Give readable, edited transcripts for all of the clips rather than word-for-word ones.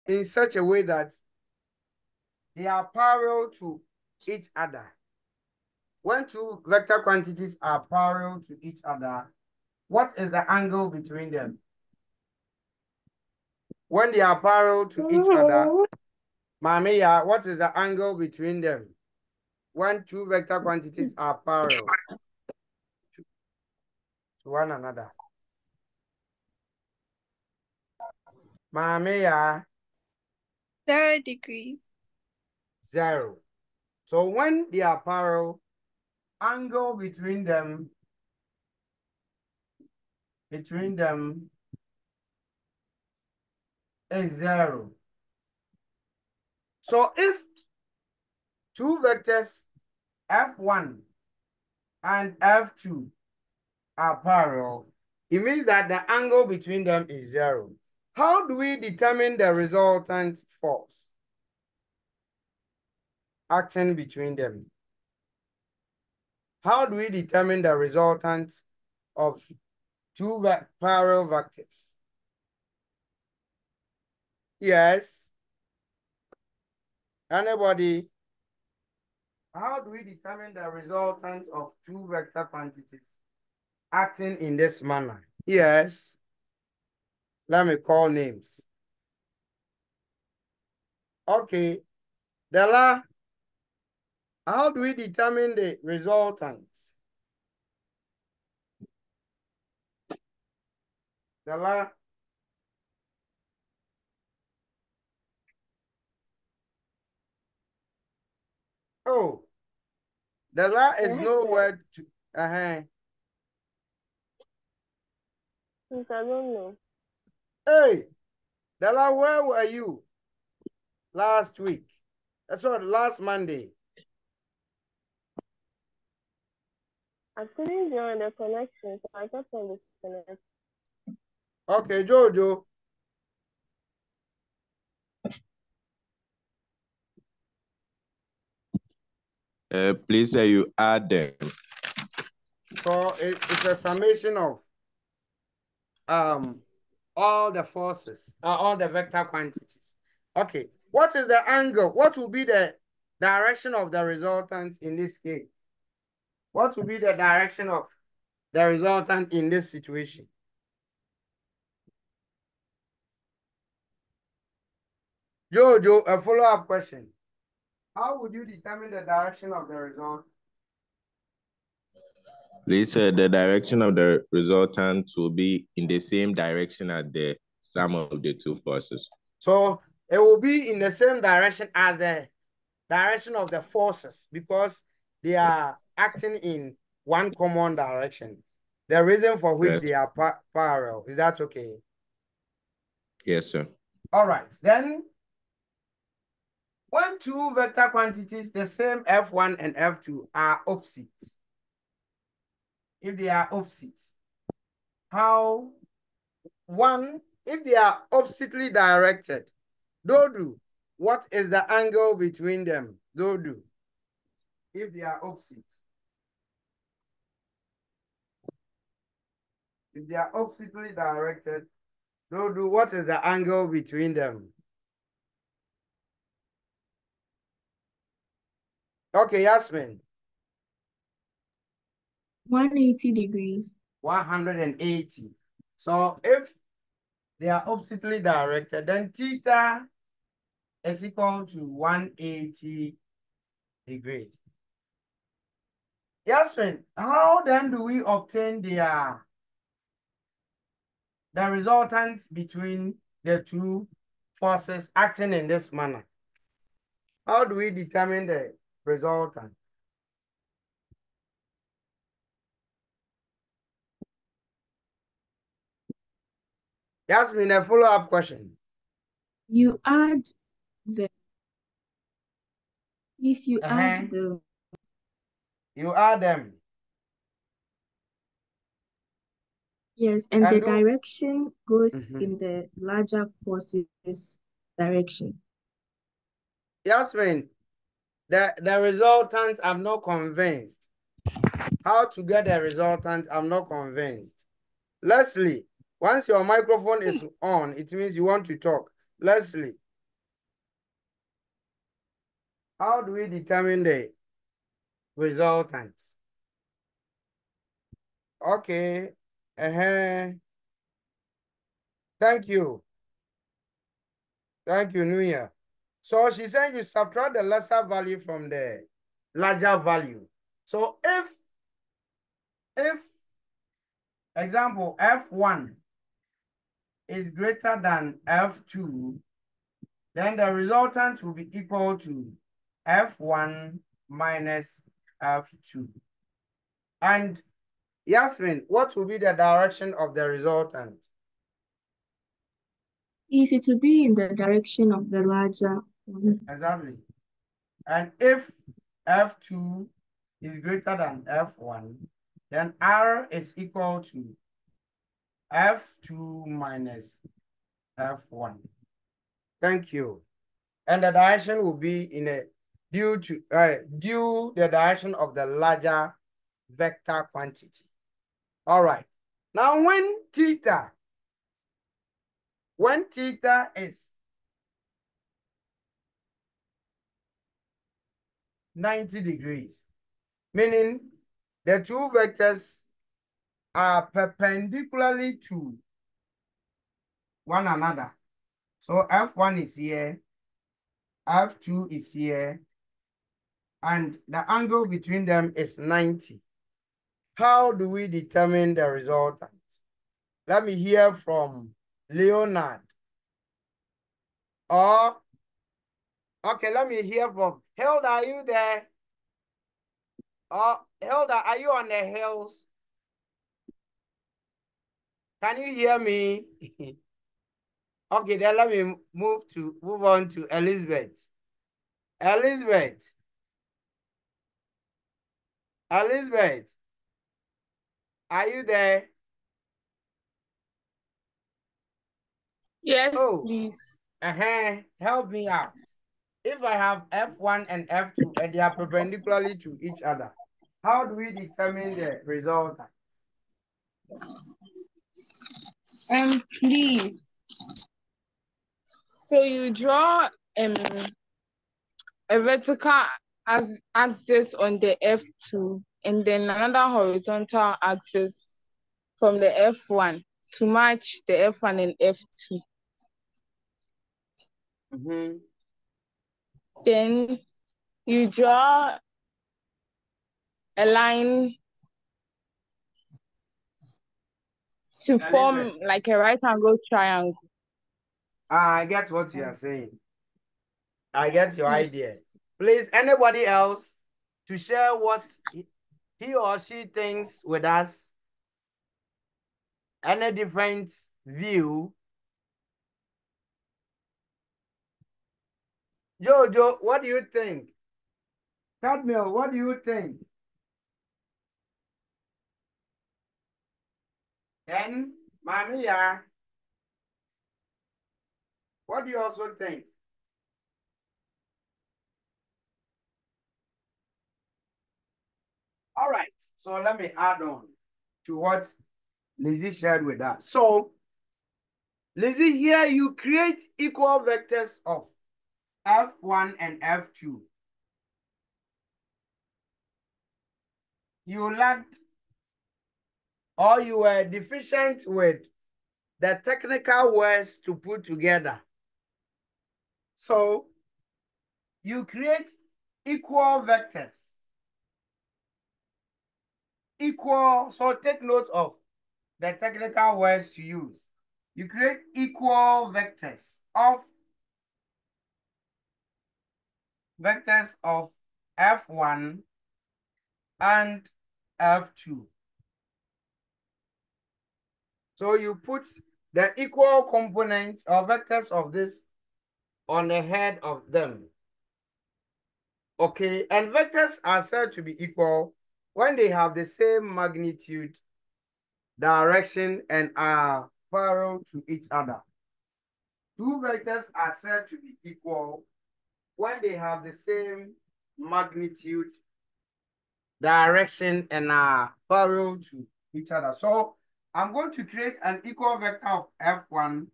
in such a way that they are parallel to each other. When two vector quantities are parallel to each other, what is the angle between them? When they are parallel to each other, Mamiya, what is the angle between them? When two vector quantities are parallel to one another. Mamiya. 0 degrees. 0. So when they are parallel, angle between them is 0. So if two vectors F1 and F2 are parallel, it means that the angle between them is 0. How do we determine the resultant force acting between them? How do we determine the resultant of two parallel vectors? Yes. Anybody? How do we determine the resultant of two vector quantities acting in this manner? Yes. Let me call names. Okay. Della, how do we determine the resultant? Della? Oh, Della is nowhere to. I don't know. Hey, Della, where were you last week? Sorry, last Monday. I couldn't join the connection, so I got on disconnect. Okay, Jojo. Please say you add them. So it's a summation of all the forces, all the vector quantities. Okay, what is the angle? What will be the direction of the resultant in this case? What will be the direction of the resultant in this situation? Jojo, a follow-up question. How would you determine the direction of the result? Please say the direction of the resultant will be in the same direction as the sum of the two forces. So it will be in the same direction as the direction of the forces because they are acting in one common direction. The reason for which they are parallel. Is that okay? Yes, sir. All right. Then when two vector quantities, the same F1 and F2, are opposites, if they are opposites, if they are oppositely directed, Dodu, what is the angle between them? Dodu, if they are opposites. If they are oppositely directed, Dodu, what is the angle between them? Okay, Yasmin. 180 degrees. 180. So if they are oppositely directed, then theta is equal to 180 degrees. Yasmin, how then do we obtain the resultant between the two forces acting in this manner? How do we determine the resultant? Yasmin, a follow-up question. You add the. Yes, you add the. You add them. Yes, and the direction goes in the larger forces direction. Yasmin, the resultant, I'm not convinced. How to get the resultant, I'm not convinced. Leslie, once your microphone is on, it means you want to talk. Leslie. How do we determine the resultant? Okay. Thank you. Thank you, Nuya. So she's saying you subtract the lesser value from the larger value. So if example F1 is greater than F2, then the resultant will be equal to F1 minus F2. And Yasmin, what will be the direction of the resultant? It will be in the direction of the larger one. Exactly. And if F2 is greater than F1, then R is equal to F2 minus F1. Thank you. And the direction will be in a due the direction of the larger vector quantity. All right. Now when theta is 90 degrees, meaning the two vectors are perpendicularly to one another. So F1 is here, F2 is here, and the angle between them is 90. How do we determine the resultant? Let me hear from Leonard. Or, okay, let me hear from Hilda, are you there? Hilda, are you on the hills? Can you hear me? Okay, then let me move on to Elizabeth. Elizabeth, are you there? Yes, Oh, please. help me out. If I have F1 and F2 and they are perpendicularly to each other, how do we determine the resultant? Please. So you draw a vertical axis on the F2 and then another horizontal axis from the F1 to match the F1 and F2. Mm-hmm. Then you draw a line to form like a right angle triangle. I get what you are saying. I get your idea. Please, anybody else to share what he or she thinks with us? Any different view? Jojo, what do you think? Cadmiel, what do you think? And Mamia, what do you also think? All right, so let me add on to what Lizzie shared with us. So, Lizzie, here you create equal vectors of F1 and F2. You lacked or you were deficient with the technical words to put together. So, you create equal vectors. Equal, so take note of the technical words to use. You create equal vectors of F1 and F2. So you put the equal components or vectors of this on the head of them. Okay, and vectors are said to be equal when they have the same magnitude, direction, and are parallel to each other. Two vectors are said to be equal when they have the same magnitude, direction, and are parallel to each other. So I'm going to create an equal vector of F1,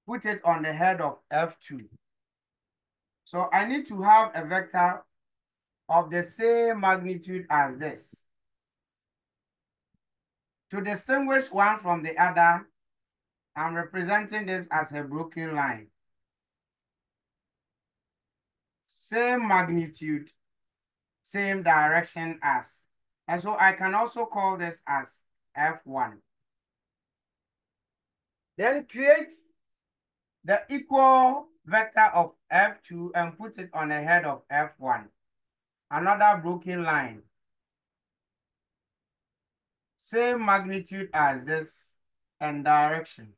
put it on the head of F2. So I need to have a vector of the same magnitude as this. To distinguish one from the other, I'm representing this as a broken line. Same magnitude, same direction as. And so I can also call this as F1. Then create the equal vector of F2 and put it on the head of F1. Another broken line. Same magnitude as this and direction.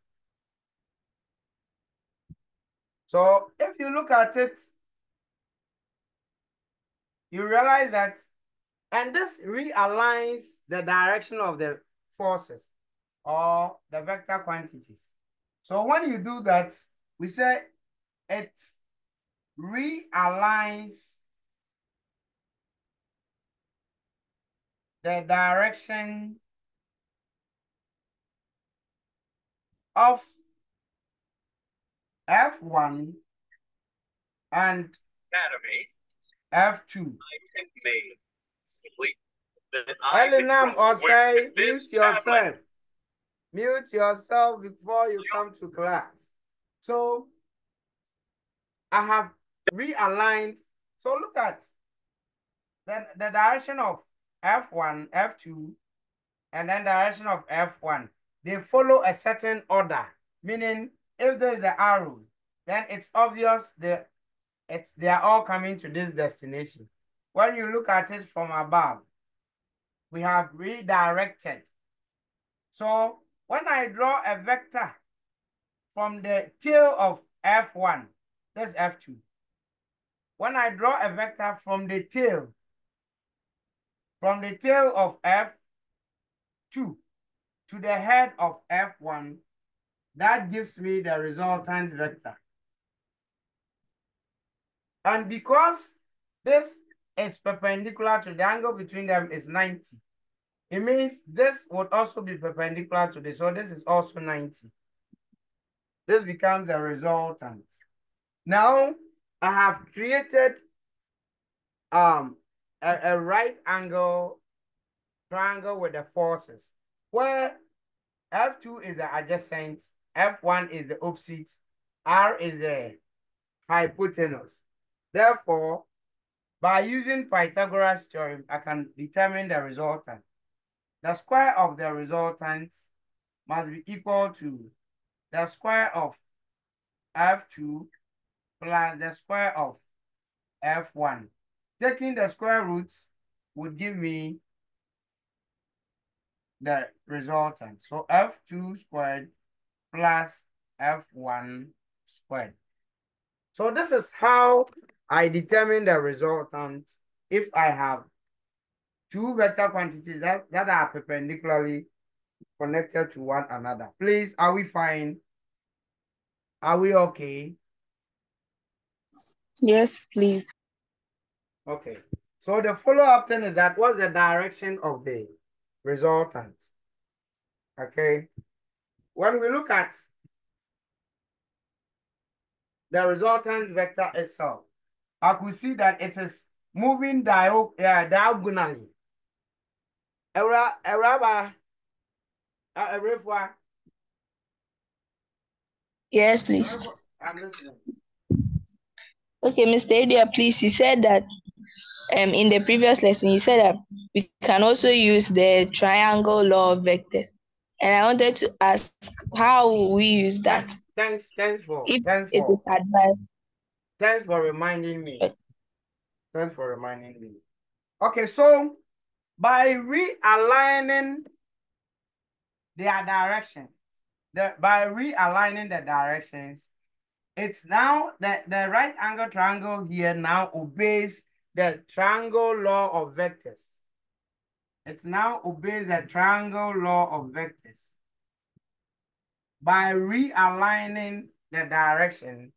So if you look at it, you realize that, and this realigns the direction of the forces or the vector quantities. So when you do that, we say it realigns the direction of F1 and F2. Elinam or say, mute yourself. Mute yourself before you come to class. So I have realigned. So look at the direction of F1, F2, and then direction of F1. They follow a certain order, meaning if there is the arrow, then it's obvious they are all coming to this destination. When you look at it from above, we have redirected. So when I draw a vector from the tail of F1, that's F2. When I draw a vector from the tail of F2 to the head of F1, that gives me the resultant vector. And because this is perpendicular to the angle between them is 90, it means this would also be perpendicular to this. So this is also 90. This becomes the resultant. Now I have created a right angle triangle with the forces where F2 is the adjacent, F1 is the opposite, R is the hypotenuse. Therefore, by using Pythagoras theorem, I can determine the resultant. The square of the resultant must be equal to the square of F2 plus the square of F1. Taking the square roots would give me the resultant. So F2 squared plus F1 squared. So this is how I determine the resultant if I have two vector quantities that are perpendicularly connected to one another. Please, are we fine? Are we okay? Yes, please. Okay. So the follow-up thing is that what's the direction of the resultant? Okay. When we look at the resultant vector itself, I could see that it is moving diagonally. Yes, please. I'm listening. Okay, Mr. Adia, please, you said that in the previous lesson, you said that we can also use the triangle law of vectors. And I wanted to ask how we use that. Thanks for If it is advised. thanks for reminding me. Thanks for reminding me. Okay, so by realigning their direction, by realigning the directions, it's now that the right angle triangle here now obeys the triangle law of vectors. It now obeys the triangle law of vectors. By realigning the direction,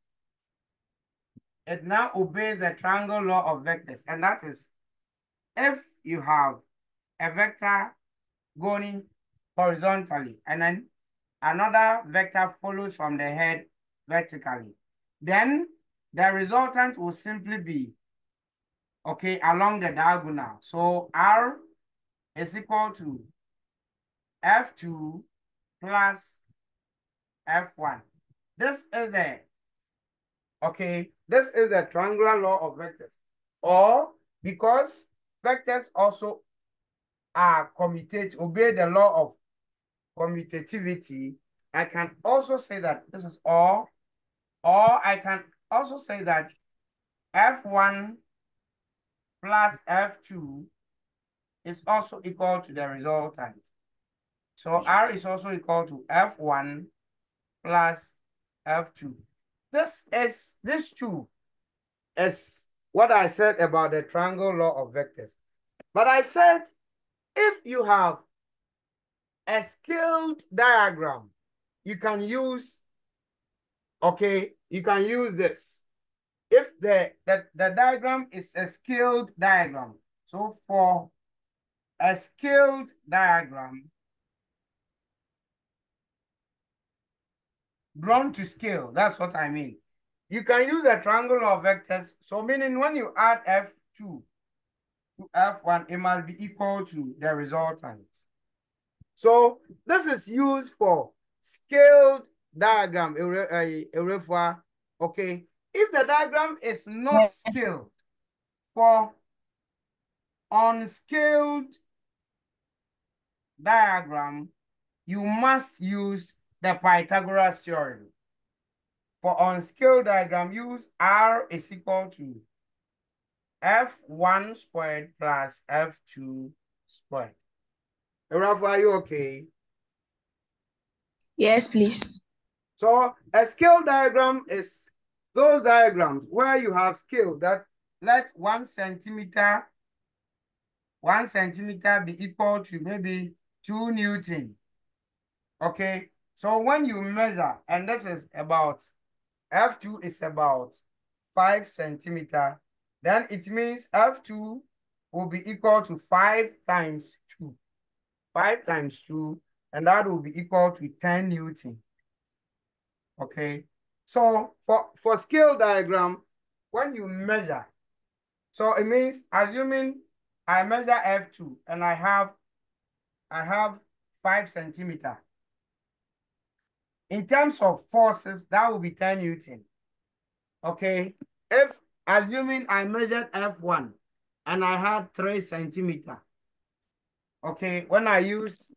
it now obeys the triangle law of vectors. And that is, if you have a vector going horizontally and then another vector follows from the head vertically, then the resultant will simply be okay, along the diagonal. So R is equal to F2 plus F1. This is the, okay, this is the triangular law of vectors. Or because vectors also are commutative, obey the law of commutativity, I can also say that this is all, or I can also say that F1 plus F2 is also equal to the resultant. So R is also equal to F1 plus F2. This two is what I said about the triangle law of vectors. But I said, if you have a scaled diagram, you can use, okay, you can use this. If the diagram is a scaled diagram, so for a scaled diagram drawn to scale, that's what I mean. You can use a triangle of vectors. So meaning when you add F2 to F1, it must be equal to the resultant. So this is used for scaled diagram. Okay. If the diagram is not scaled, for unscaled diagram, you must use the Pythagoras theorem. For unscaled diagram, use R is equal to F1 squared plus F2 squared. Rafa, are you okay? Yes, please. So a scale diagram is those diagrams where you have scale that let 1 centimeter be equal to maybe 2 Newton. Okay, so when you measure, and this is about F2 is about 5 centimeter, then it means F2 will be equal to 5 times 2. 5 times 2, and that will be equal to 10 Newton. Okay, so for scale diagram, when you measure, so it means assuming I measure F2 and I have 5 centimeter. In terms of forces, that will be 10 Newton. Okay, if assuming I measured F1 and I had 3 centimeter. Okay, when I use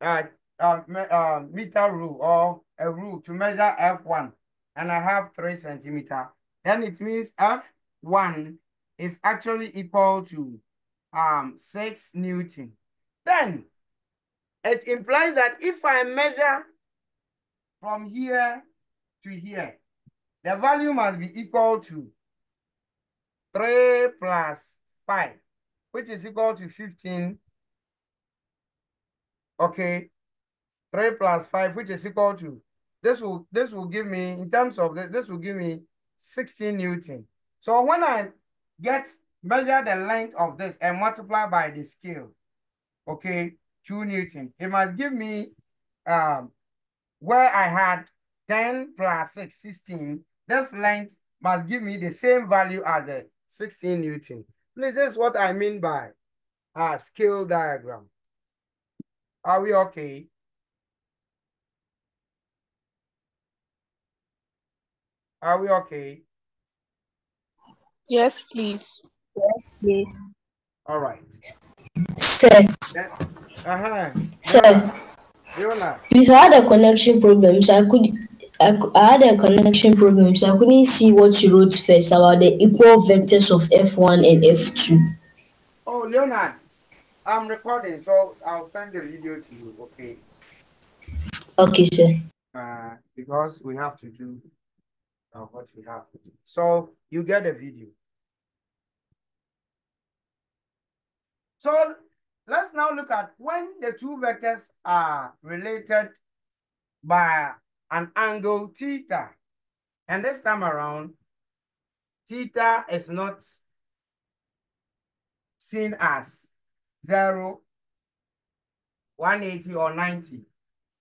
meter rule or a rule to measure F1 and I have 3 centimeter, then it means F1 is actually equal to 6 Newton. Then it implies that if I measure from here to here, the value must be equal to 3 plus 5, which is equal to 15. Okay, 3 plus 5, which is equal to, this will give me, in terms of this will give me 16 Newton. So when I measure the length of this and multiply by the scale, okay, 2 Newton, it must give me, where I had 10 plus 6, 16, this length must give me the same value as the 16 Newton. Please, this is what I mean by scale diagram. Are we okay? Are we okay? Yes, please. Yes. All right. Sir, Then, sir, Leonard. please, I had a connection problem, so I had a connection problem, so I couldn't see what you wrote first about the equal vectors of F1 and F2. Oh, Leonard, I'm recording, so I'll send the video to you, okay? Okay, sir. Because we have to do what we have to do. So you get the video. So let's now look at when the two vectors are related by an angle theta. And this time around, theta is not seen as 0, 180, or 90.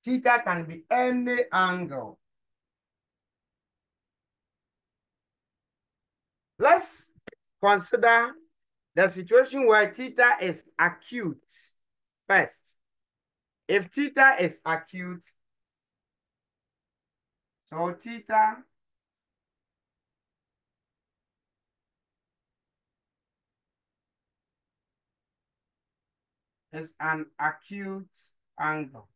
Theta can be any angle. Let's consider the situation where theta is acute first. If theta is acute, so theta is an acute angle.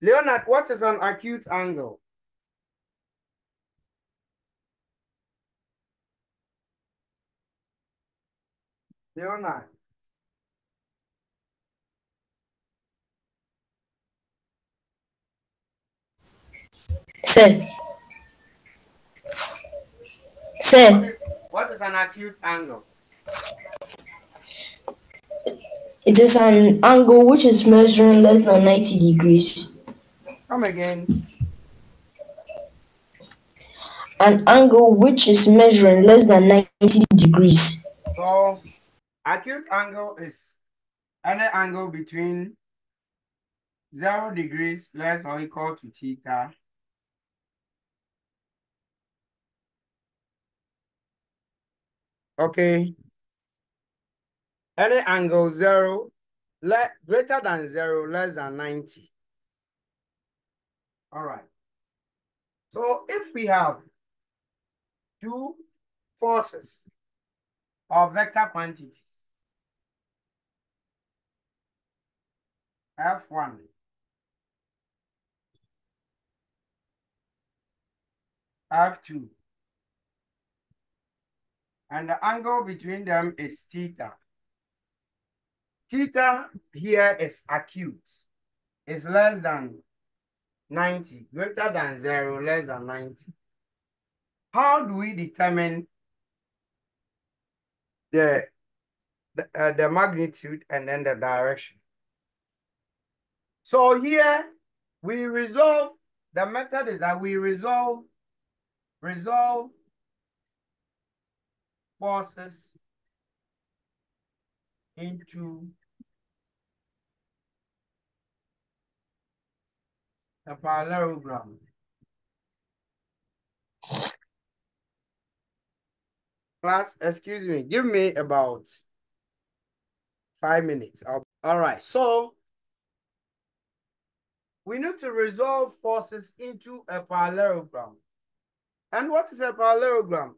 Leonard, what is an acute angle? Leonard. Sir. What Sir, is an acute angle? it is an angle which is measuring less than 90 degrees. Come again. An angle which is measuring less than 90 degrees. So acute angle is any angle between 0 degrees less or equal to theta okay. Any angle greater than 0, less than 90. All right. So if we have two forces or vector quantities, F1 F2, and the angle between them is theta. Theta here is acute, is less than 90, greater than 0, less than 90. How do we determine the magnitude and then the direction? So here we resolve, the method is that we resolve forces into a parallelogram. Class, excuse me, give me about 5 minutes. All right, so we need to resolve forces into a parallelogram. And what is a parallelogram?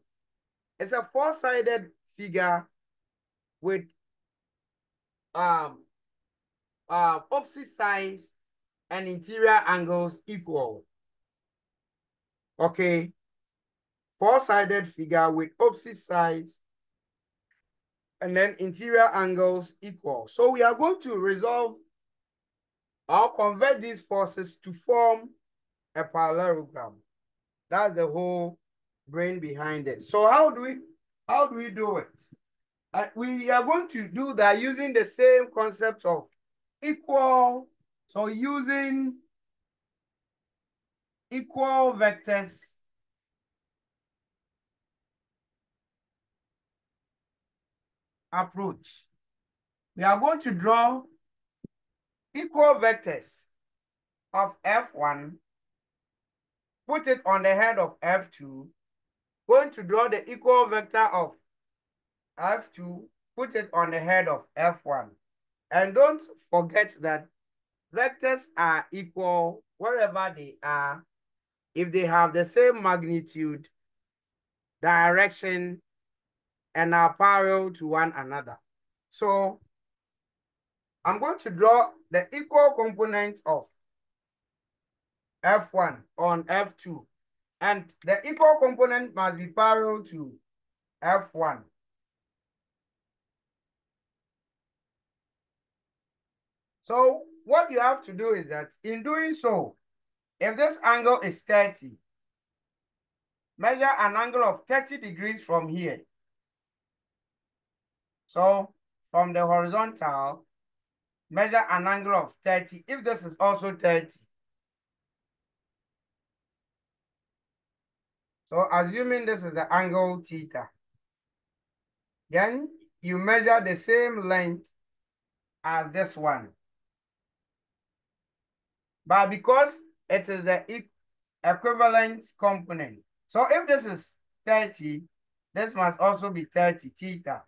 It's a four-sided figure with opposite sides and interior angles equal. Okay, four-sided figure with opposite sides and then interior angles equal. So we are going to resolve or convert these forces to form a parallelogram. That's the whole brain behind it. So how do we do it? We are going to do that using the same concept of equal. So using equal vectors approach. We are going to draw equal vectors of F1, put it on the head of F2, going to draw the equal vector of F2, put it on the head of F1. And don't forget that vectors are equal wherever they are if they have the same magnitude, direction, and are parallel to one another. So I'm going to draw the equal component of F1 on F2, and the equal component must be parallel to F1. So what you have to do is that in doing so, if this angle is 30, measure an angle of 30 degrees from here. So from the horizontal, measure an angle of 30. If this is also 30. So assuming this is the angle theta, then you measure the same length as this one. But because it is the equivalent component, So if this is 30, this must also be 30 theta.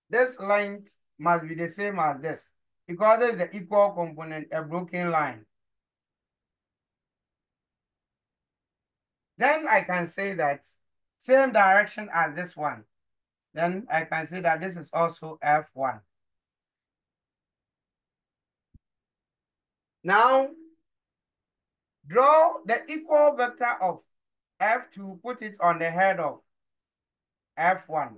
This length must be the same as this because this is the equal component, a broken line. Then I can say that same direction as this one. Then I can say that this is also F1. Now, draw the equal vector of F2, put it on the head of F1.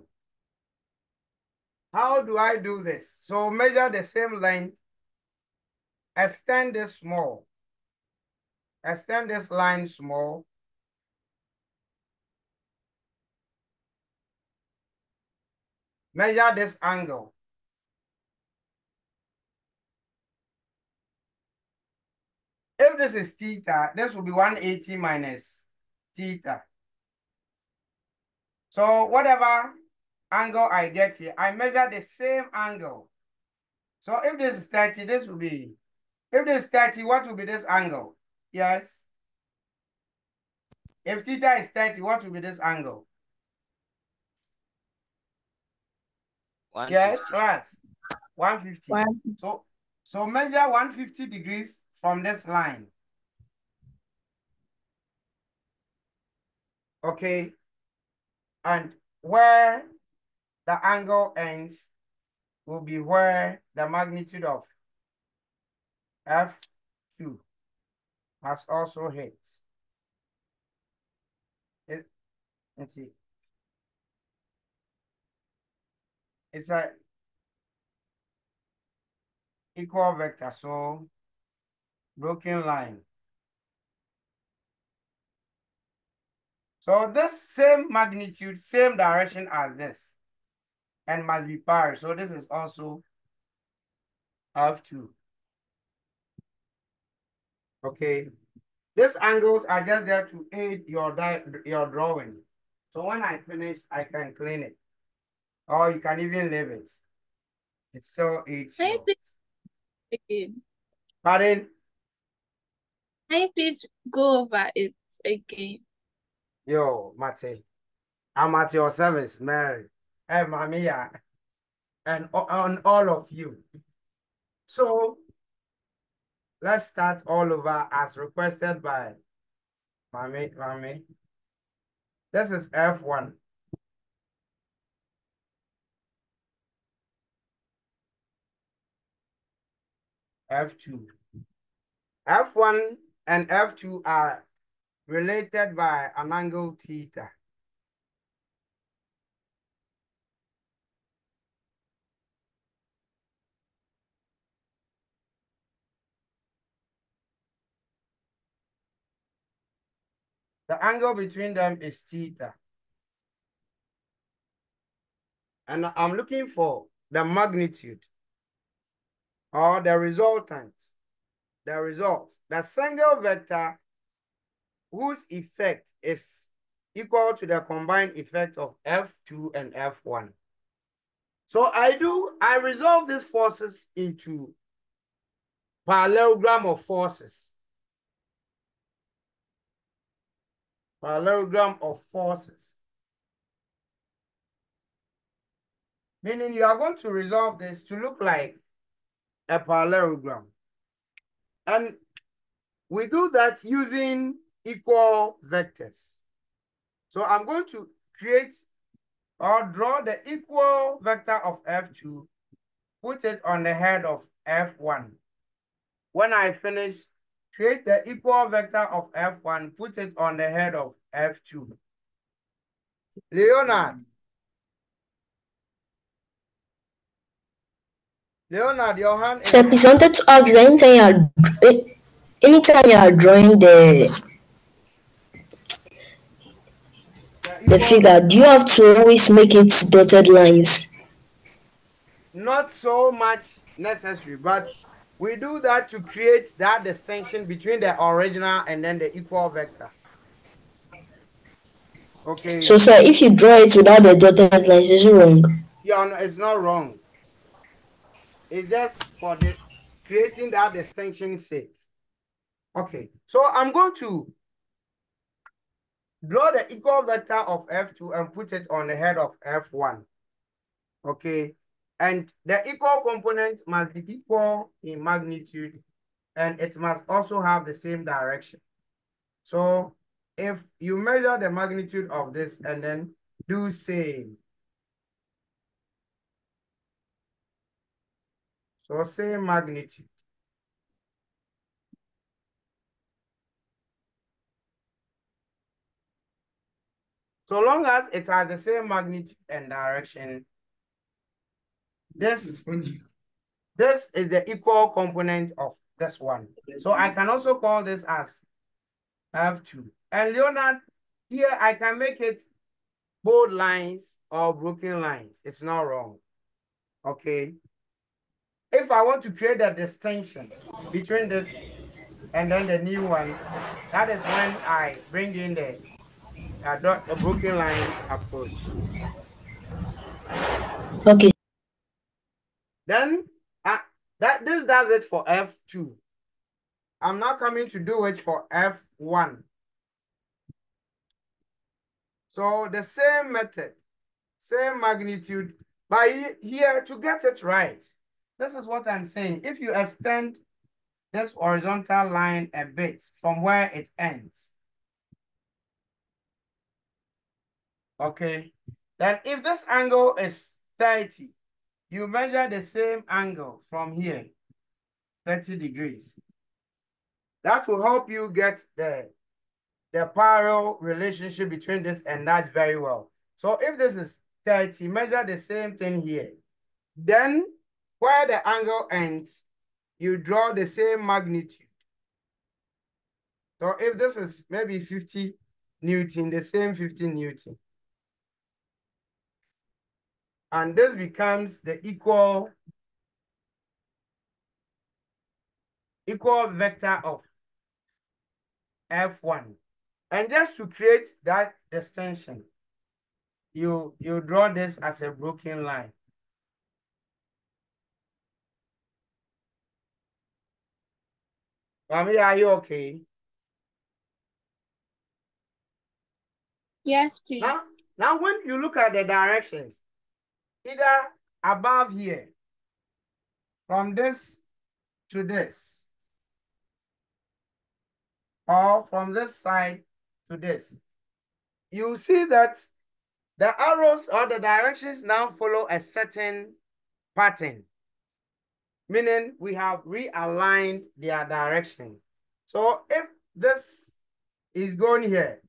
How do I do this? So measure the same length, extend this small, extend this line small, measure this angle. If this is theta, this will be 180 minus theta. So whatever angle I get here, I measure the same angle. So if this is 30, this will be, if this is 30, what will be this angle? Yes. If theta is 30, what will be this angle? 150. Yes, class. 150. One. So measure 150 degrees from this line. Okay. And where the angle ends will be where the magnitude of F2 has also hit. It's a equal vector, so broken line. So this same magnitude, same direction as this, and must be paired. So this is also F2. Okay. These angles are just there to aid your drawing. So when I finish, I can clean it. Or you can even leave it. It still aids Can you you. please again? Pardon? Can you please go over it again? Yo, Mate. I'm at your service, Mary. Hey, Mamiya. And on all of you. So let's start all over as requested by Mami. This is F1. F2. F1 and F2 are related by an angle theta. The angle between them is theta. And I'm looking for the magnitude or the resultant, the result, the single vector whose effect is equal to the combined effect of F2 and F1. So I resolve these forces into parallelogram of forces. Parallelogram of forces. Meaning you are going to resolve this to look like a parallelogram. And we do that using equal vectors. So I'm going to create or draw the equal vector of F2, put it on the head of F1. When I finish, create the equal vector of F1, put it on the head of F2. Leonard, your hand is Sir, please wanted to ask that anytime you are drawing the figure, do you have to always make it dotted lines? not so much necessary, but we do that to create that distinction between the original and then the equal vector. Okay. So, sir, if you draw it without the dotted lines, is it wrong? Yeah, it's not wrong. It's just for the creating that distinction sake. Okay, so I'm going to draw the equal vector of F2 and put it on the head of F1. Okay. And the equal component must be equal in magnitude, and it must also have the same direction. So if you measure the magnitude of this and then do same. So same magnitude. So long as it has the same magnitude and direction, this is the equal component of this one. So I can also call this as F2. And Leonard, here I can make it bold lines or broken lines. It's not wrong. Okay. If I want to create a distinction between this and then the new one, that is when I bring in the broken line approach. Okay. Then this does it for F2. I'm now coming to do it for F1. So the same method, same magnitude, but here to get it right, this is what I'm saying. If you extend this horizontal line a bit from where it ends, okay, then if this angle is 30, you measure the same angle from here, 30 degrees. That will help you get the parallel relationship between this and that very well. So if this is 30, measure the same thing here. Then where the angle ends, you draw the same magnitude. So if this is maybe 50 Newton, the same 50 Newton. And this becomes the equal vector of F1. And just to create that distinction, you draw this as a broken line. Mami, are you okay? Yes, please. Now when you look at the directions, either above here, from this to this, or from this side to this, you see that the arrows or the directions now follow a certain pattern, meaning we have realigned their direction. So if this is going here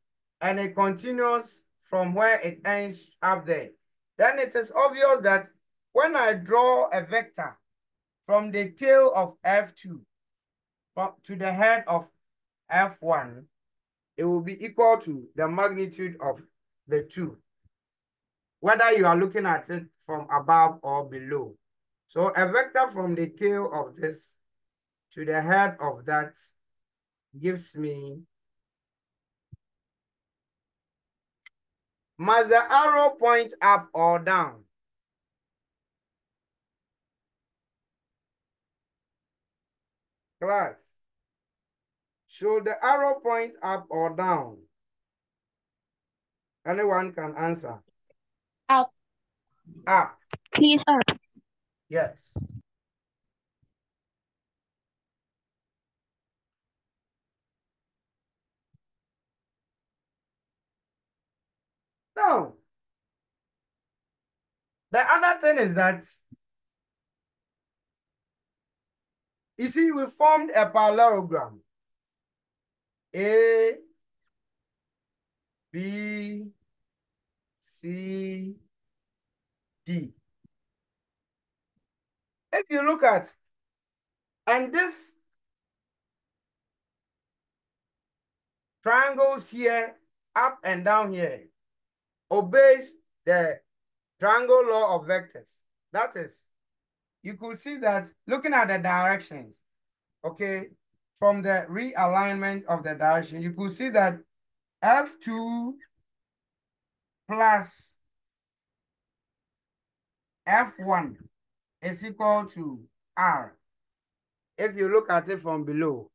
and it continues from where it ends up there, then it is obvious that when I draw a vector from the tail of F2 to the head of F1, it will be equal to the magnitude of the two, whether you are looking at it from above or below. So a vector from the tail of this to the head of that gives me, must the arrow point up or down? Class, should the arrow point up or down? Anyone can answer. Up. Up. Please up. Yes. Now, the other thing is that, you see, we formed a parallelogram. A, B, C, D. If you look at, and this triangles here, up and down here, obeys the triangle law of vectors. That is, you could see that looking at the directions, okay, from the realignment of the direction, you could see that F2 plus F1 is equal to R. If you look at it from below,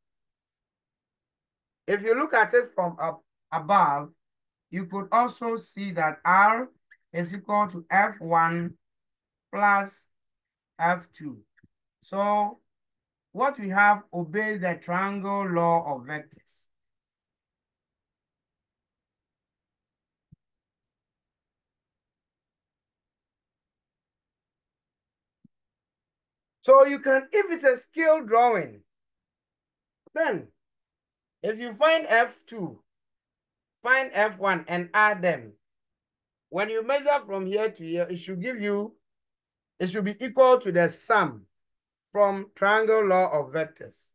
if you look at it from up above, you could also see that R is equal to F1 plus F2. So what we have obeys the triangle law of vectors. So you can, if it's a scale drawing, then if you find F2, find F1 and add them. When you measure from here to here, it should give you, it should be equal to the sum from triangle law of vectors.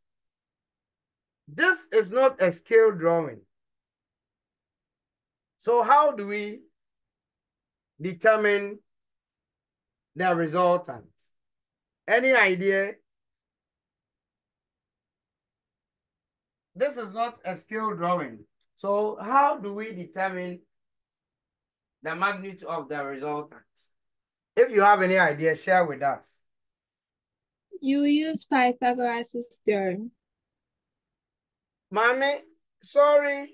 This is not a scale drawing. So how do we determine the resultant? Any idea? This is not a scale drawing. So how do we determine the magnitude of the resultant? If you have any idea, share with us. You use Pythagoras' theorem. Mommy, sorry,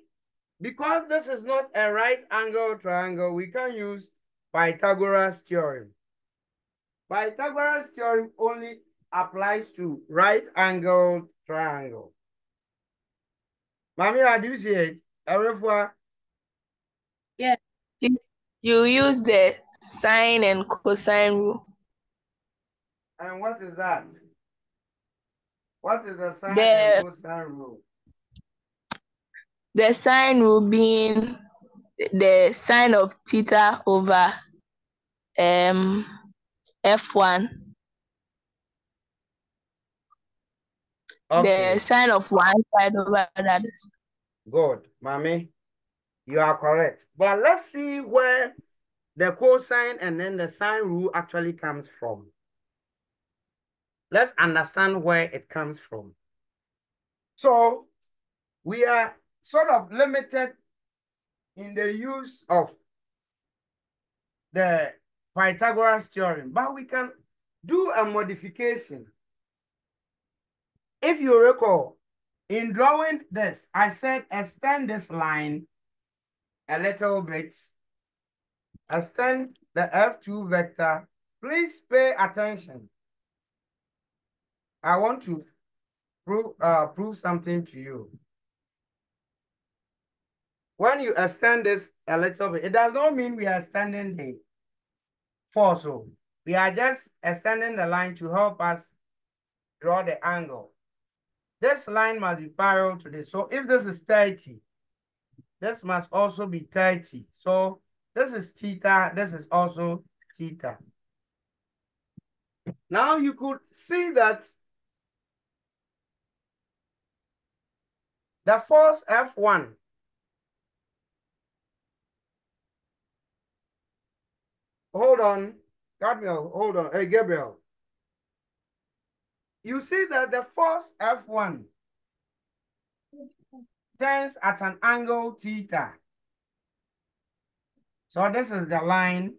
because this is not a right angle triangle, we can use Pythagoras theorem. Pythagoras theorem only applies to right angled triangle. Mommy, how do you see it? Yeah. You use the sine and cosine rule. And what is that? What is the sine and cosine rule? The sine rule being the sine of theta over F1. Okay. The sine of one side over the other. Good, mommy. You are correct. But let's see where the cosine and then the sine rule actually comes from. Let's understand where it comes from. So we are sort of limited in the use of the Pythagoras theorem, but we can do a modification. If you recall, in drawing this, I said extend this line a little bit. Extend the F2 vector. Please pay attention. I want to prove something to you. When you extend this a little bit, it does not mean we are extending the force. So we are just extending the line to help us draw the angle. This line must be parallel to this. So if this is 30, this must also be 30. So this is theta, this is also theta. Now you could see that the force F1 hold on, Gabriel, hold on. Hey, Gabriel. You see that the force F1 turns at an angle theta. So this is the line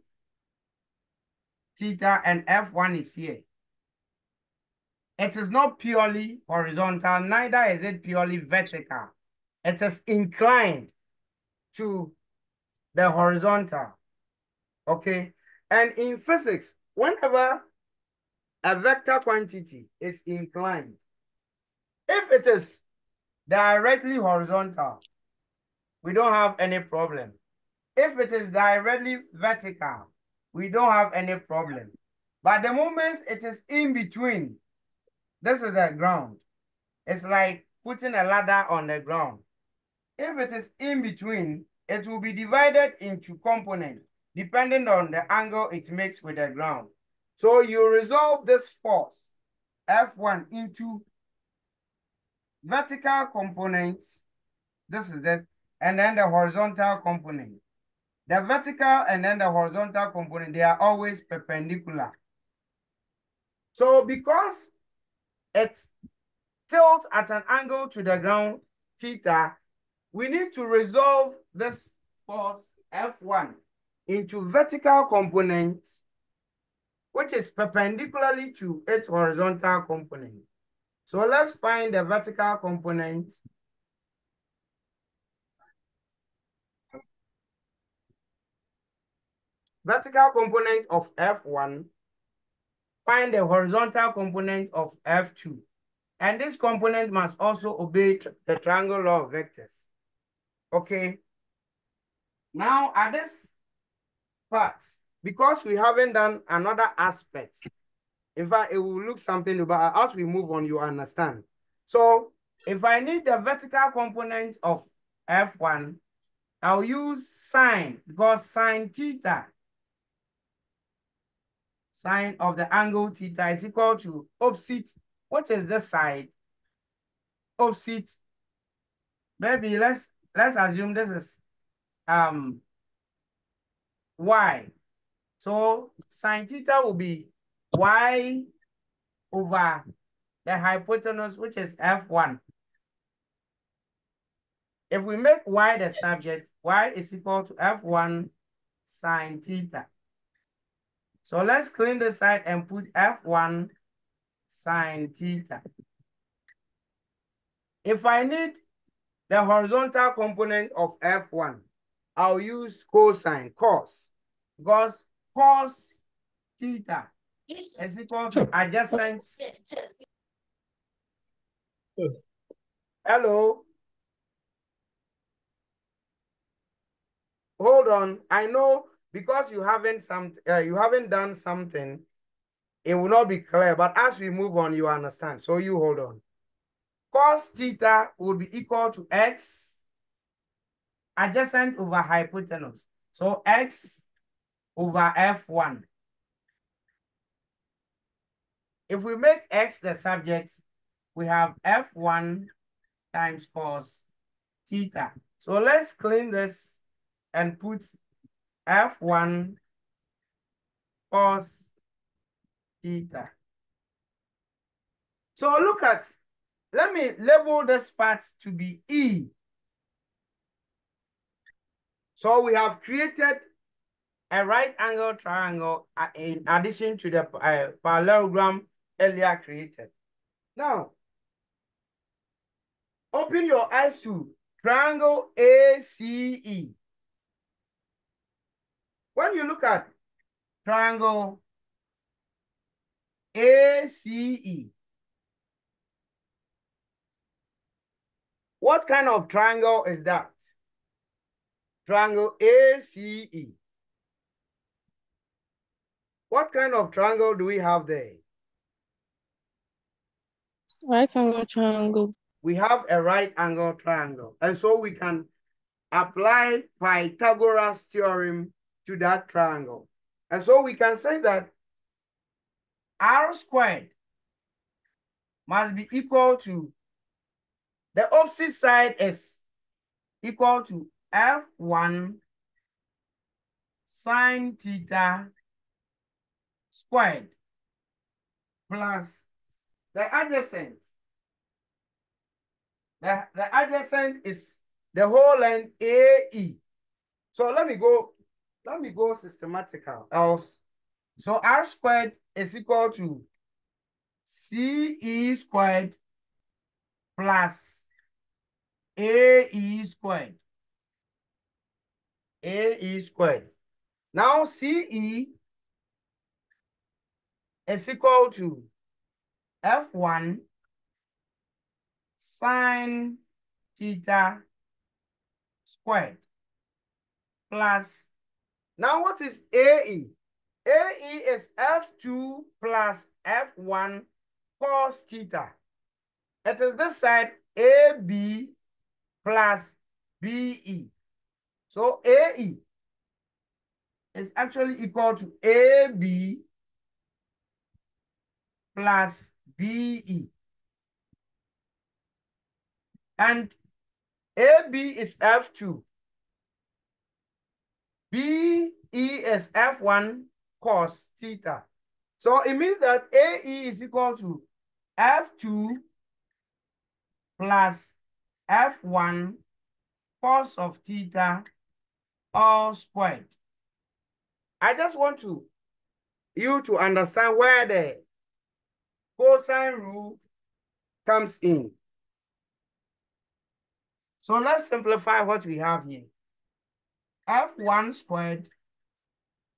theta and F1 is here. It is not purely horizontal, neither is it purely vertical. It is inclined to the horizontal. Okay. And in physics, whenever a vector quantity is inclined, if it is directly horizontal, we don't have any problem. If it is directly vertical, we don't have any problem. But the moment it is in between, this is the ground. It's like putting a ladder on the ground. If it is in between, it will be divided into components depending on the angle it makes with the ground. So you resolve this force, F1, into vertical components. This is it. And then the horizontal component. The vertical and then the horizontal component, they are always perpendicular. So because it tilts at an angle to the ground, theta, we need to resolve this force F1 into vertical components, which is perpendicularly to its horizontal component. So let's find the vertical component. vertical component of F1, find the horizontal component of F2. And this component must also obey the triangle law of vectors. Okay. Now at this part, because we haven't done another aspect, in fact, it will look something, but as we move on, you understand. So if I need the vertical component of F1, I'll use sine, because sine theta, sine of the angle theta is equal to opposite, which is this side, opposite. Maybe let's assume this is y. So sine theta will be y over the hypotenuse, which is F1. If we make y the subject, y is equal to F1 sine theta. So let's clean the side and put F1 sine theta. If I need the horizontal component of F1, I'll use cosine, cos, because cos theta is equal to adjacent. Hello. Hold on. I know because you haven't done something, it will not be clear. But as we move on, you understand. So you hold on. Cos theta would be equal to x adjacent over hypotenuse. So x over F1. If we make x the subject, we have F1 times cos theta. So let's clean this and put F1 cos theta. So look at, let me label this part to be E. So we have created a right angle triangle in addition to the parallelogram earlier created. Now, open your eyes to triangle ACE. When you look at triangle ACE, what kind of triangle is that? Triangle ACE. What kind of triangle do we have there? Right angle triangle. We have a right angle triangle. And so we can apply Pythagoras theorem to that triangle. And so we can say that R squared must be equal to, the opposite side is equal to F1 sine theta squared plus the adjacent. The adjacent is the whole length AE. So let me go systematical else. So R squared is equal to CE squared plus AE squared. AE squared. Now CE is equal to F1 sine theta squared plus, now what is AE? AE is F2 plus F1 cos theta. It is this side AB plus BE. So AE is actually equal to AB plus BE. And AB is F2. BE is F1 cos theta. So it means that AE is equal to F2 plus F1 cos of theta all squared. I just want you to understand where the cosine rule comes in. So let's simplify what we have here. F1 squared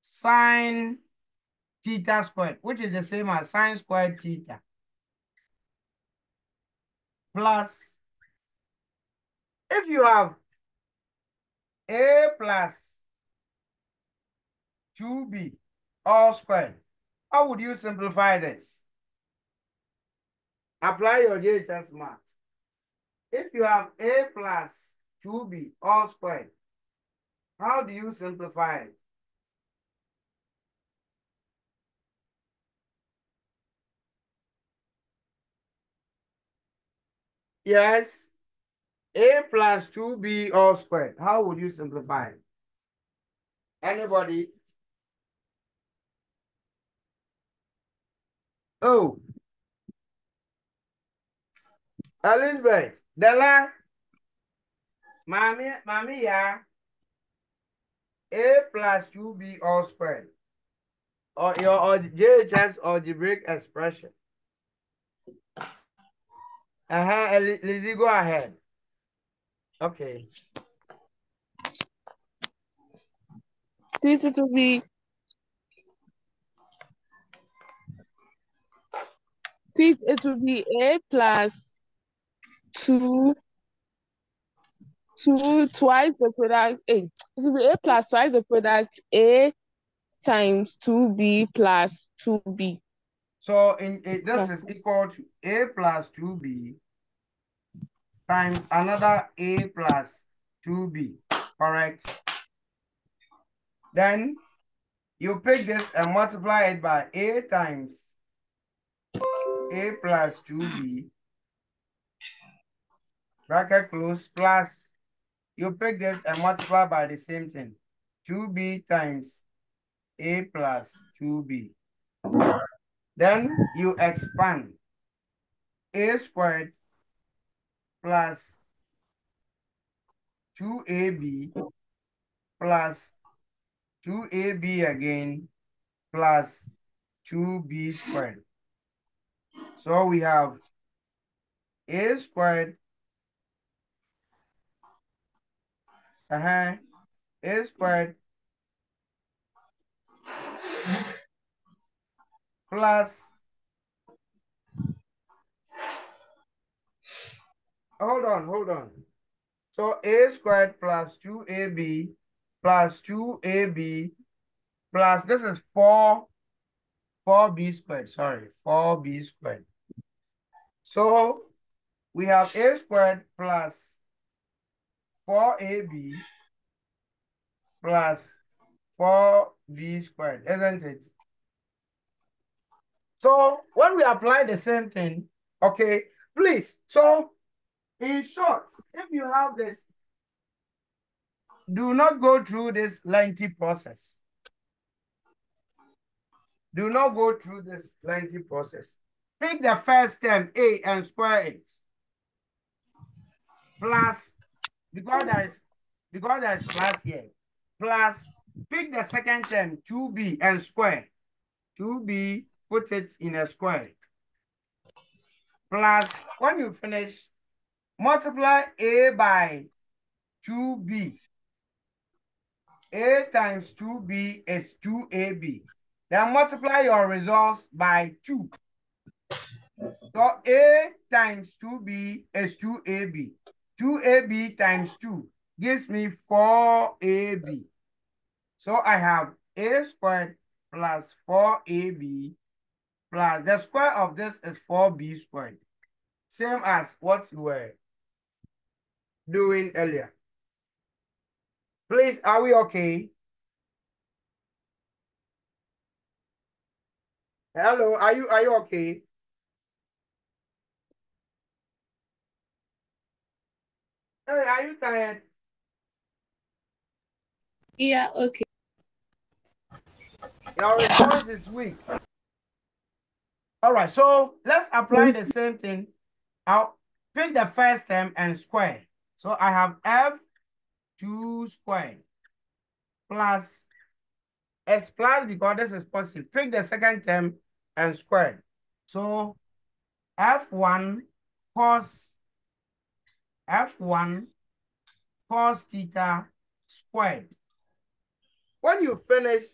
sine theta squared, which is the same as sine squared theta, plus, if you have a plus 2b all squared, how would you simplify this? Apply your JHS math. If you have a plus 2b all squared, how do you simplify it? Yes, a plus 2b all squared. How would you simplify it? Anybody? Oh, Elizabeth, Della, Mommy, yeah. A plus 2b all squared. Or your JHS algebraic expression. Lizzie, go ahead. Okay. Please, it will be a plus 2 twice the product. It will be a plus twice the product a times 2b plus 2b. So this is equal to a plus 2b times another a plus 2b, correct? Then you pick this and multiply it by a times a plus 2b, bracket close, plus you pick this and multiply by the same thing, 2b times a plus 2b. Then you expand a squared plus 2ab plus 2ab again plus 2b squared. So we have a squared, a squared plus, hold on. So a squared plus 2ab plus 2ab plus, this is 4b squared, sorry, 4b squared. So we have a squared plus 4ab plus 4b squared, isn't it? So when we apply the same thing, okay, please, so in short, if you have this, do not go through this lengthy process. Do not go through this lengthy process. Pick the first term, a, and square it. Plus, because there is plus here. Plus, pick the second term, 2b, and square. 2b, put it in a square. Plus, when you finish, multiply a by 2b. A times 2b is 2ab. Then multiply your results by 2. So a times 2b is 2ab. 2ab times 2 gives me 4ab. So I have a squared plus 4ab plus the square of this is 4b squared. Same as what you were doing earlier. Please, are we okay? Hello, are you okay? Hey, are you tired? Yeah, okay. Your response is weak. All right, so let's apply the same thing. I'll pick the first term and square. So I have f2 squared plus s plus, because this is positive. Pick the second term and square. So f1 cos theta squared. When you finish,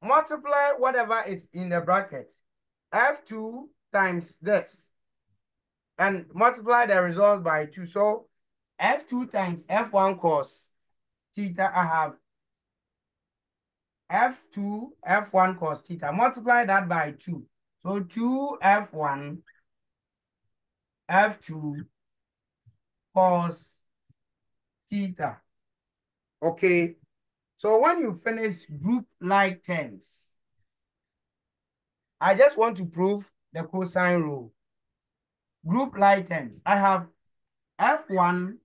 multiply whatever is in the bracket, F2 times this, and multiply the result by 2. So F2 times F1 cos theta, I have F2, F1 cos theta. Multiply that by 2. So 2F1, F2 cos theta. Okay. So when you finish group like terms, I just want to prove the cosine rule. Group like terms. I have F1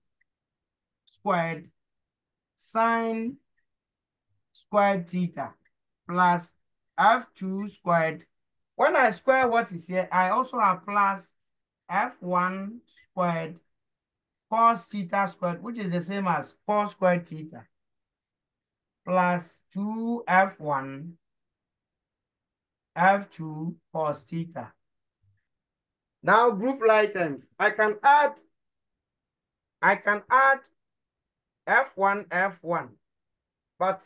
squared sine squared theta plus F2 squared. When I square what is here, I also have plus F1 squared cos theta squared, which is the same as cos squared theta, plus 2F1 F2 cos theta. Now group like terms. I can add F1, F1. But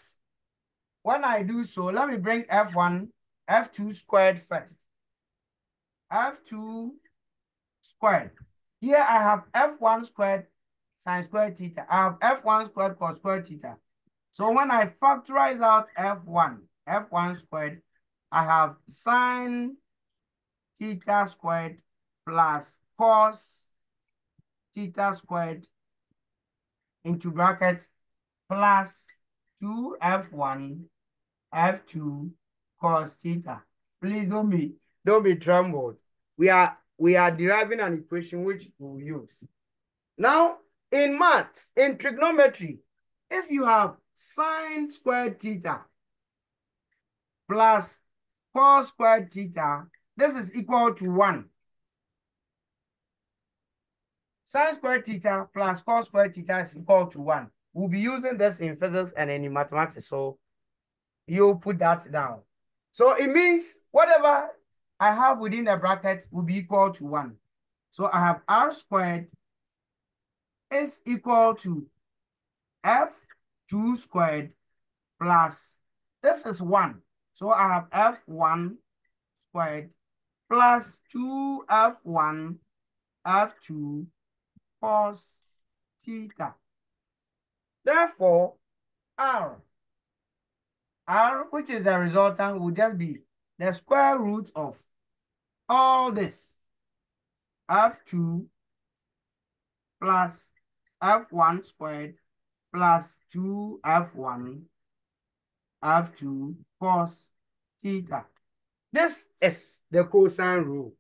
when I do so, let me bring F1, F2 squared first. F2 squared. Here I have F1 squared sine squared theta. I have F1 squared cos squared theta. So when I factorize out F1 squared, I have sine theta squared plus cos theta squared into bracket plus 2F1 F2 cos theta. Please don't be trembled. We are deriving an equation which we'll use. Now, in math, in trigonometry, if you have sine squared theta plus cos squared theta, this is equal to 1. Sine squared theta plus cos squared theta is equal to 1. We'll be using this in physics and in mathematics, so you put that down. So it means whatever I have within the bracket will be equal to 1. So I have r squared is equal to F2 squared plus, this is 1. So I have F1 squared plus 2F1 F2 cos theta. Therefore, R, which is the resultant, will just be the square root of all this, F2 plus F1 squared plus 2F1 F2 cos theta. This is the cosine rule.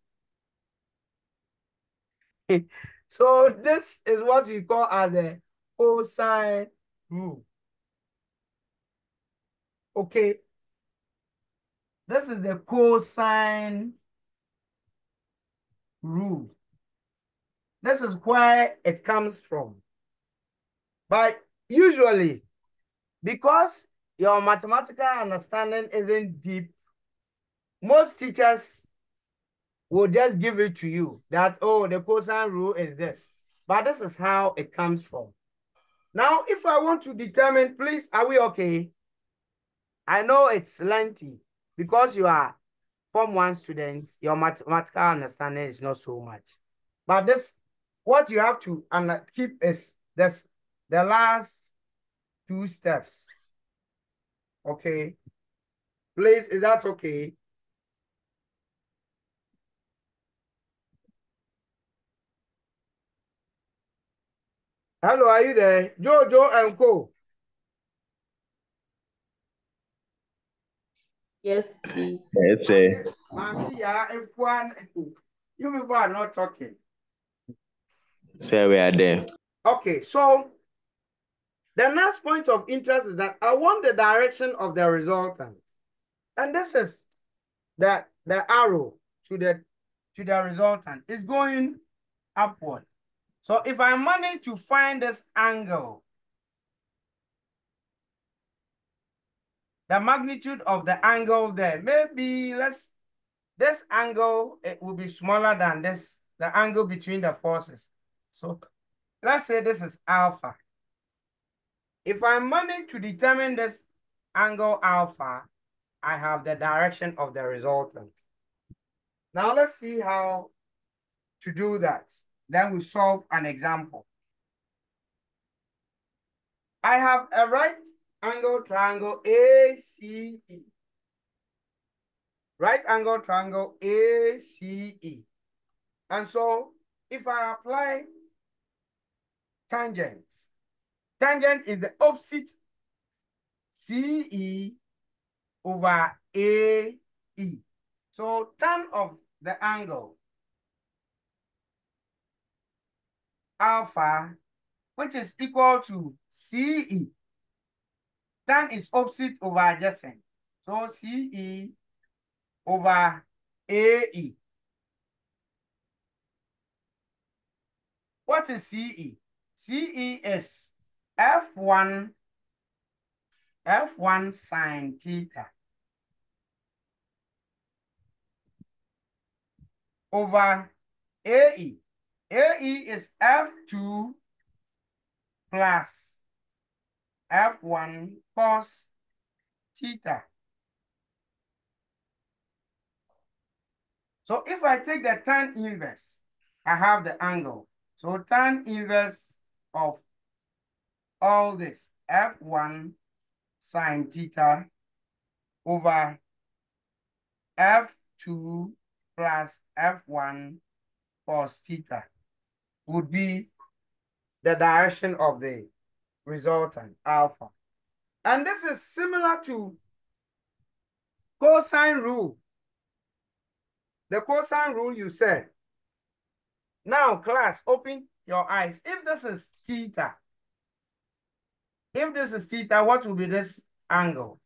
So this is what we call as the cosine rule. Okay. This is the cosine rule. This is where it comes from. But usually, because your mathematical understanding isn't deep, most teachers will just give it to you that, oh, the cosine rule is this. But this is how it comes from. Now, if I want to determine, please, are we okay? I know it's lengthy because you are Form 1 students, your mathematical understanding is not so much. But this, what you have to keep is this, the last 2 steps. Okay? Please, is that okay? Hello, are you there? Jojo and Co. Yes, please. It's Mommy, yeah, if one, you people are not talking. say we are there. Okay, so the next point of interest is that I want the direction of the resultant. And this is the arrow to the resultant. It's going upward. So if I manage to find this angle, the magnitude of the angle there, maybe this angle, it will be smaller than this, the angle between the forces. So let's say this is alpha. If I manage to determine this angle alpha, I have the direction of the resultant. Now let's see how to do that. Then we solve an example. I have a right angle triangle ACE. Right angle triangle ACE. And so if I apply tangent, tangent is the opposite CE over AE. So tan of the angle alpha, which is equal to CE. Tan is opposite over adjacent. So CE over AE. What is CE? CE is F1 sine theta over AE. AE is F2 plus F1 cos theta. So if I take the tan inverse, I have the angle. So tan inverse of all this, F1 sine theta over F2 plus F1 cos theta would be the direction of the resultant, alpha. And this is similar to cosine rule. The cosine rule you said. Now, class, open your eyes. If this is theta, what will be this angle?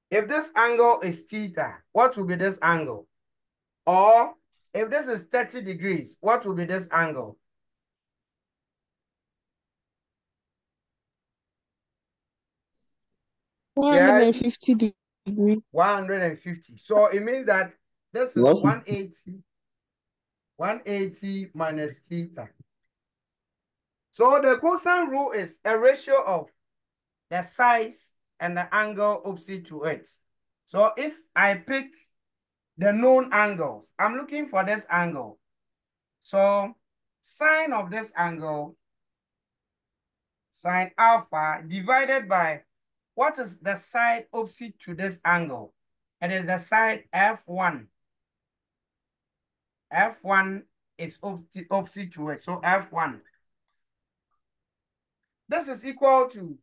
If this angle is theta, what will be this angle? Or if this is 30 degrees, what will be this angle? Yes, 150 degrees. 150. So it means that this is 180 minus theta. So the cosine rule is a ratio of the size and the angle opposite to it. So if I pick the known angles, I'm looking for this angle. So sine of this angle, sine alpha, divided by what is the side opposite to this angle? It is the side F1. F1 is opposite to it, so F1. This is equal to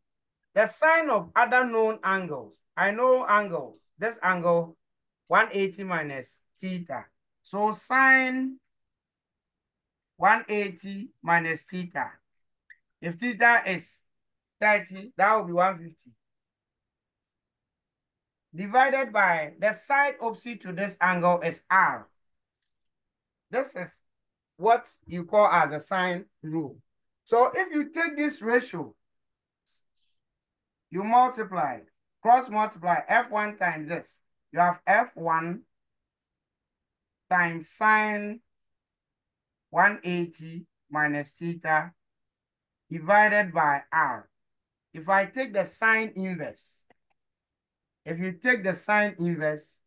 the sine of other known angles. I know angle, this angle, 180 minus theta. So sine 180 minus theta. If theta is 30, that will be 150. Divided by the side opposite to this angle is R. This is what you call as the sine rule. So if you take this ratio, you multiply, cross multiply F1 times this. You have F1 times sine 180 minus theta divided by R. If I take the sine inverse, if you take the sine inverse,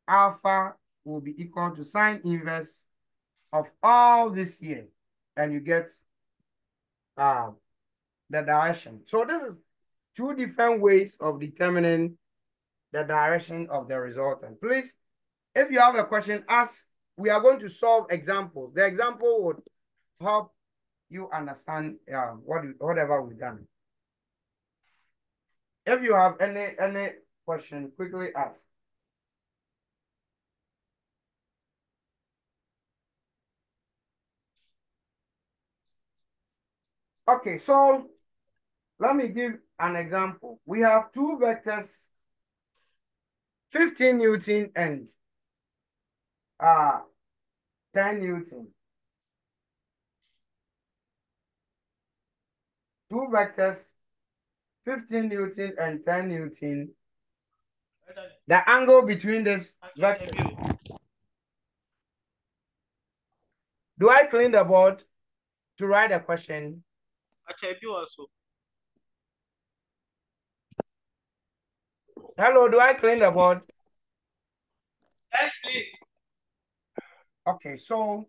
alpha will be equal to sine inverse of all this here, and you get the direction. So this is two different ways of determining the direction of the resultant. Please, if you have a question, ask. We are going to solve examples. The example would help you understand whatever we've done. If you have any question, quickly ask. Okay, so let me give an example. We have two vectors, 15 Newton and 10 Newton. Two vectors, 15 Newton and 10 Newton. The angle between these vectors. Do I clean the board to write a question? Hello, do I clean the board? Yes, please. Okay, so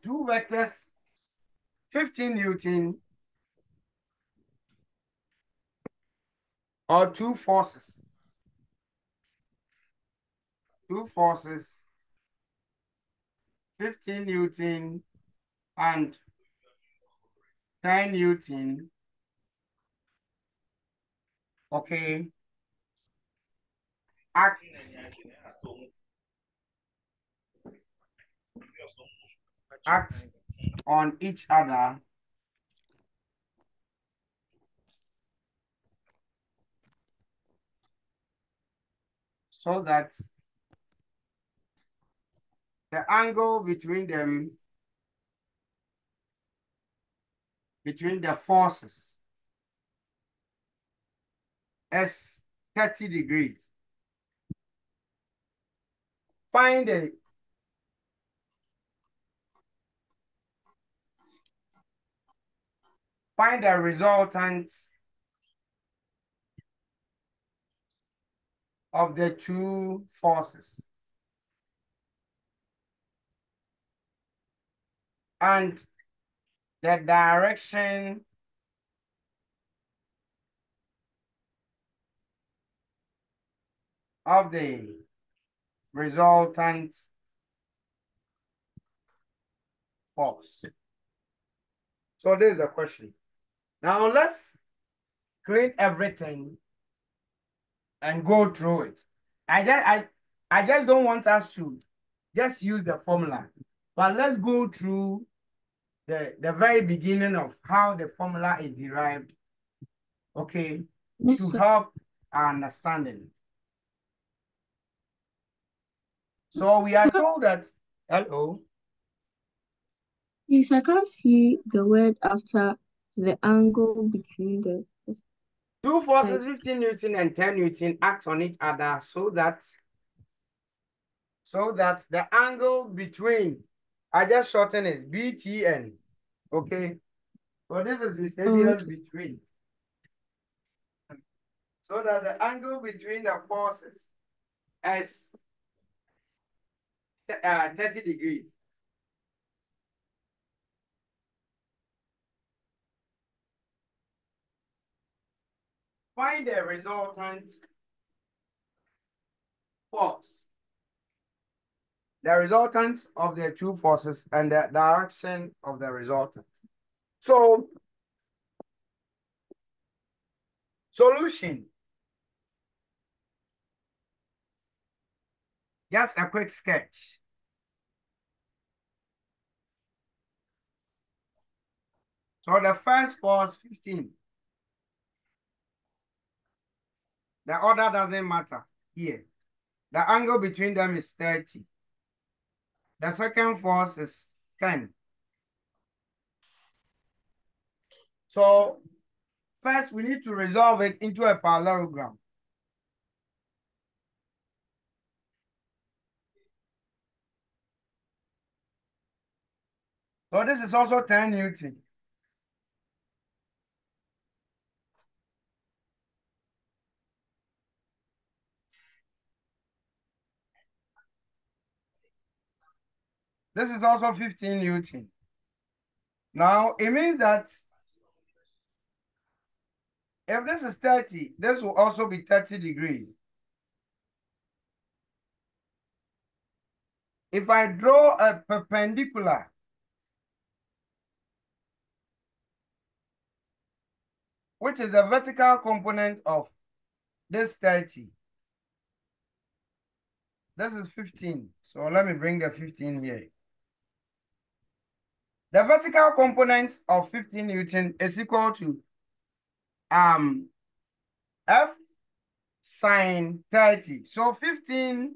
two vectors, 15 Newton, or two forces. Two forces, 15 Newton and 10 Newton. Okay. Act on each other so that the angle between them, between the forces, is 30 degrees. Find the resultant of the two forces. And the direction of the resultant force. So this is the question. Now let's clean everything and go through it. I just don't want us to just use the formula, but let's go through the very beginning of how the formula is derived, okay, Yes, to sir. help our understanding. So we are told that, hello? Please, I can't see the word after the angle between the Two forces, 15 Newton and 10 Newton, act on each other so that the angle between, I just shorten it, BTN, okay? So this is mysterious between. So that the angle between the forces is 30 degrees. Find the resultant force. The resultant of the two forces and the direction of the resultant. So, solution. Just a quick sketch. So the first force, 15. The order doesn't matter here. The angle between them is 30. The second force is 10. So first we need to resolve it into a parallelogram. So this is also 10 Newton. This is also 15 Newton. Now, it means that if this is 30, this will also be 30 degrees. If I draw a perpendicular, which is the vertical component of this 30, this is 15. So let me bring the 15 here. The vertical component of 15 Newton is equal to F sine 30. So 15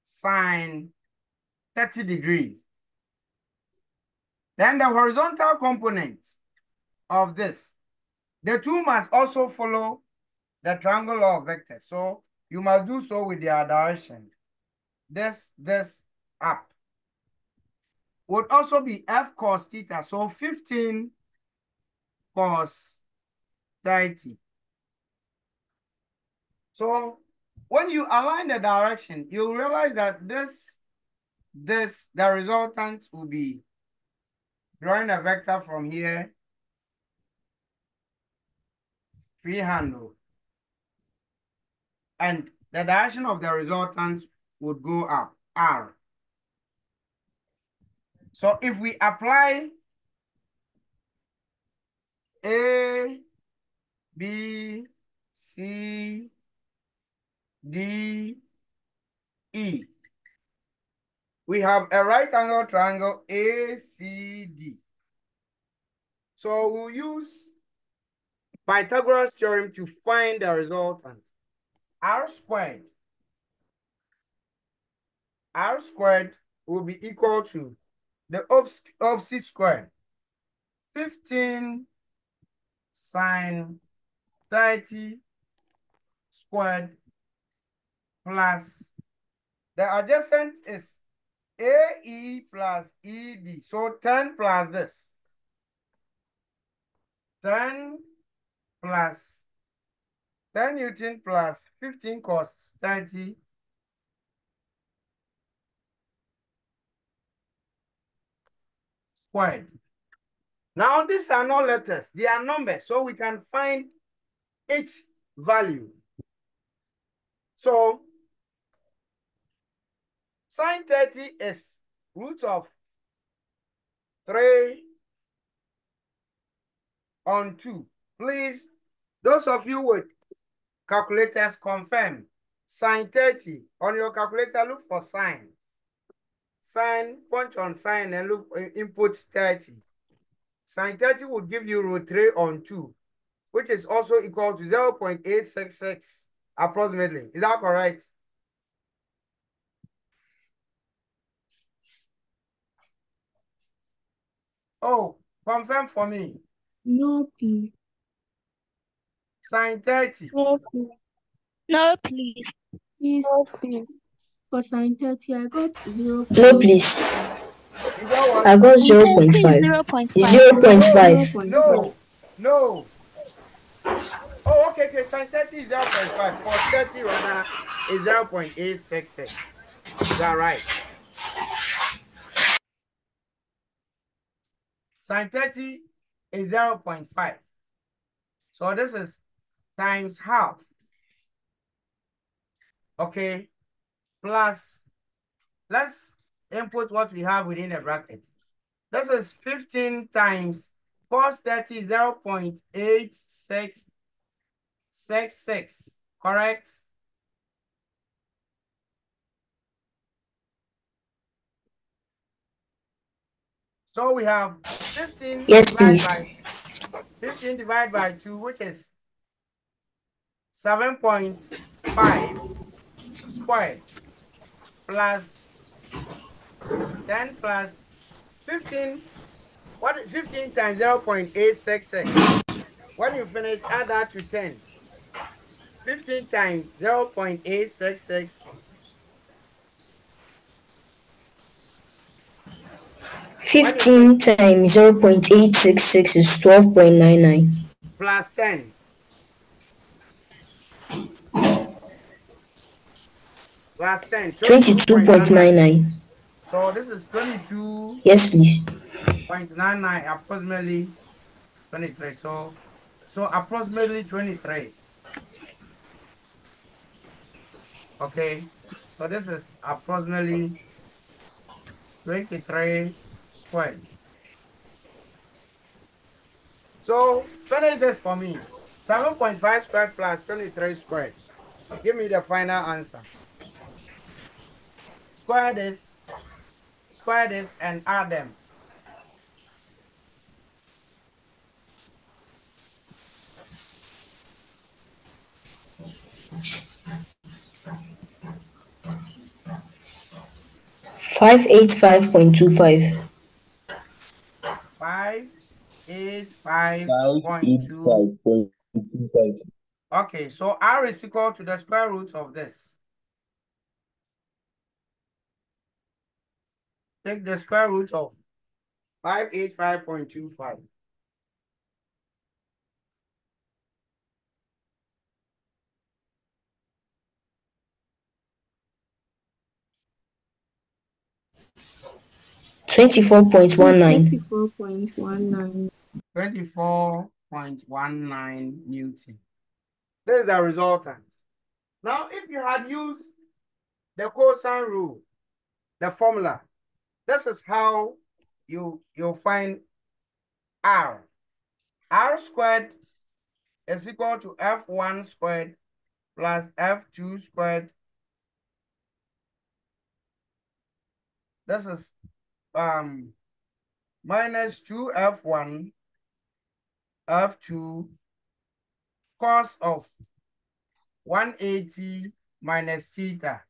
sine 30 degrees. Then the horizontal component of this, the two must also follow the triangle law of vectors. So you must do so with their direction. this up would also be F cos theta. So 15 cos 30. So when you align the direction, you realize that the resultant will be drawing a vector from here, freehand, and the direction of the resultant would go up, R. So if we apply A, B, C, D, E, we have a right angle triangle ACD. So we'll use Pythagoras theorem to find the resultant. R squared will be equal to the opposite square, 15 sine 30 squared plus the adjacent is AE plus ED. So 10 plus this. 10 plus 10 Newton plus 15 cos 30 squared. Now these are not letters, they are numbers, so we can find each value. So sine 30 is root of 3 on 2. Please, those of you with calculators, confirm. Sine 30 on your calculator, look for sine. Sine, punch on sine and look input 30. Sine 30 will give you root 3 on 2, which is also equal to 0.866 approximately. Is that correct? Oh, confirm for me. No, please. Sine 30. No, please. No, please. Please, No, please. for sine 30, I got 0. No, please. You got what? I got Sine 30 is 0.5. 0.5. 0.5. 0.5. No. Oh, okay. Sine 30 is 0.5. Cos 30 rather is 0.866. Is that right? Sine 30 is 0.5. So this is times half. Okay. Plus, let's input what we have within the bracket. This is 15 times cos 30 is 0.8666. Correct? So we have 15 Yes, divided please. by 15 divided by 2, which is 7.5 squared plus 10 plus 15. What is 15 times 0.866? When you finish, add that to 10. 15 times 0.866. When you 15 times 0.866 is 12.99. plus 10. Plus 10, 22.99. 22.99. So this is 22.99 Yes, please. approximately 23. So approximately 23. Okay. So this is approximately 23 squared. So finish this for me. 7.5 squared plus 23 squared. Give me the final answer. Square this, and add them. 585.25. 585.2. 585.25. Okay, so R is equal to the square root of this. Take the square root of 585.25. $24.19. 24.19. 24.19 Newton. This is the resultant. Now, if you had used the cosine rule, the formula, this is how you'll find R. R squared is equal to F1 squared plus F2 squared. This is minus 2F1 F2 cos of 180 minus theta.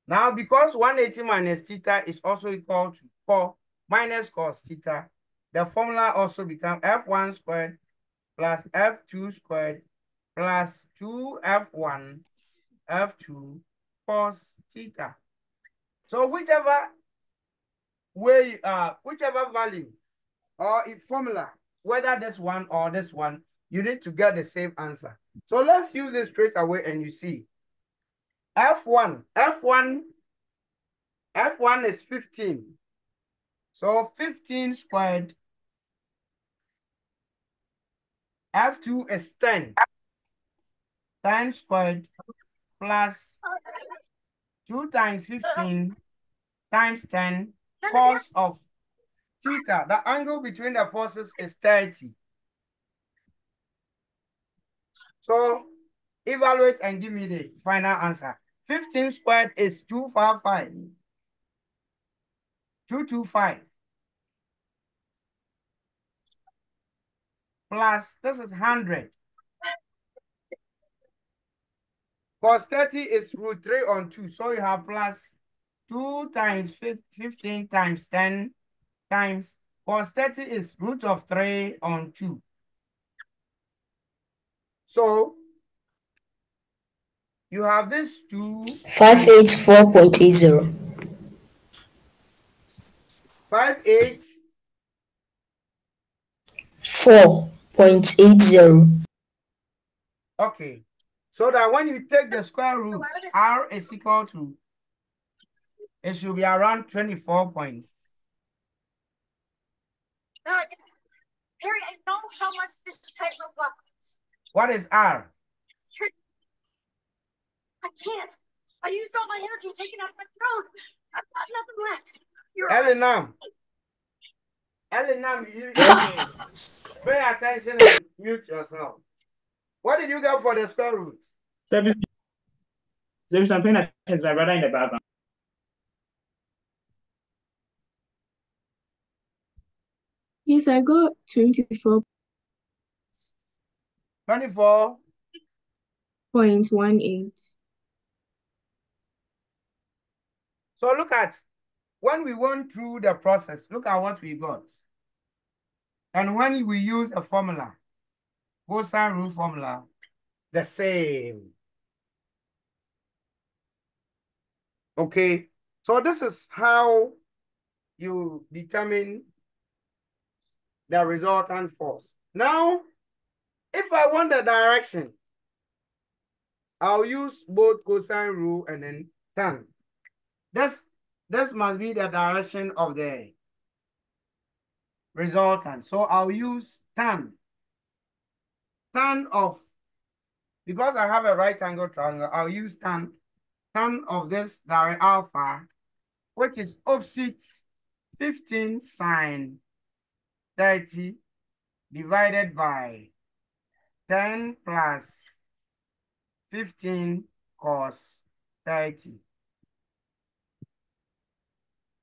Now, because 180 minus theta is also equal to 4 minus cos theta, the formula also becomes F1 squared plus F2 squared plus 2F1 F2 cos theta. So whichever way, whichever value or formula, whether this one or this one, you need to get the same answer. So let's use this straight away and you see. F1 is 15. So 15 squared. F2 is 10. 10 squared plus 2 times 15 times 10 cos of theta. The angle between the forces is 30. So evaluate and give me the final answer. 15 squared is 255. 225. Plus, this is 100. Cos 30 is root 3 on 2. So you have plus 2 times 15 times 10 times cos 30 is root of 3 on 2. So you have this 2. 584.80. 58. 4.80. Okay. So that when you take the square root, R is equal to, it should be around 24 point. Harry, I know how much this paper was. What is R? I can't. I used all my energy taken out of my throat. I've got nothing left. You're Elinam, you pay attention and mute yourself. What did you get for the square root? There is something that is my brother in the background. Yes, I got 24. 24.18. So look at, when we went through the process, look at what we got. And when we use a formula, cosine rule formula, the same. Okay, so this is how you determine the resultant force. Now, if I want the direction, I'll use both cosine rule and then tan. This must be the direction of the resultant. So I'll use tan. Tan of, because I have a right angle triangle, I'll use tan of this direct alpha, which is opposite 15 sine 30 divided by 10 plus 15 cos 30.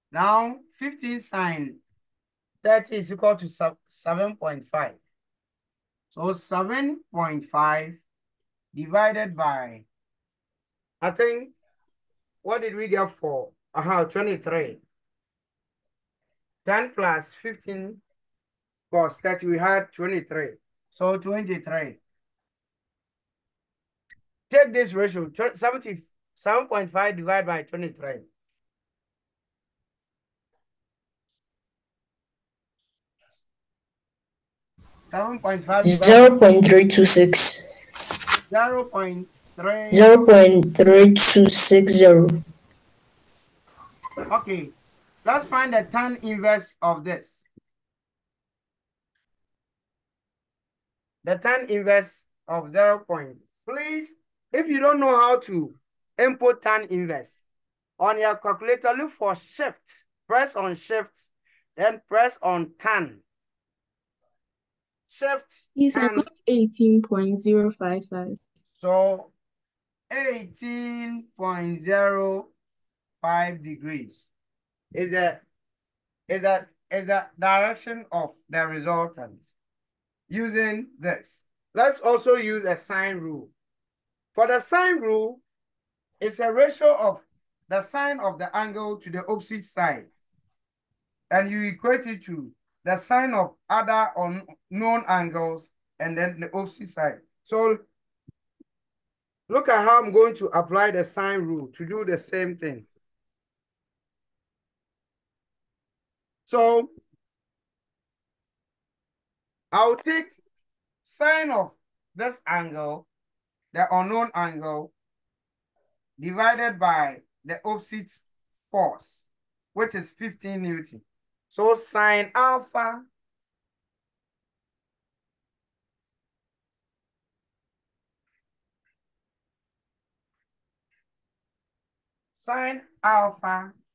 Now, 15 sine 30 is equal to 7.5. So 7.5 divided by, I think, what did we get for? 23. 10 plus 15 cos 30, we had 23. So 23. Take this ratio, 7.5 divided by 23. 7.5 0.326. 0.3. 0.3260. Okay, let's find the tan inverse of this. The tan inverse of 0. Please, if you don't know how to input tan inverse, on your calculator, look for shift. Press on shift, then press on tan. Shift. Yes, I got 18.055. So 18.05 degrees is the direction of the resultant. Using this, let's also use a sine rule. For the sine rule, it's a ratio of the sine of the angle to the opposite side, and you equate it to the sine of other unknown angles and then the opposite side. So look at how I'm going to apply the sine rule to do the same thing. So I'll take sine of this angle, the unknown angle, divided by the opposite force, which is 15 Newton. So sine alpha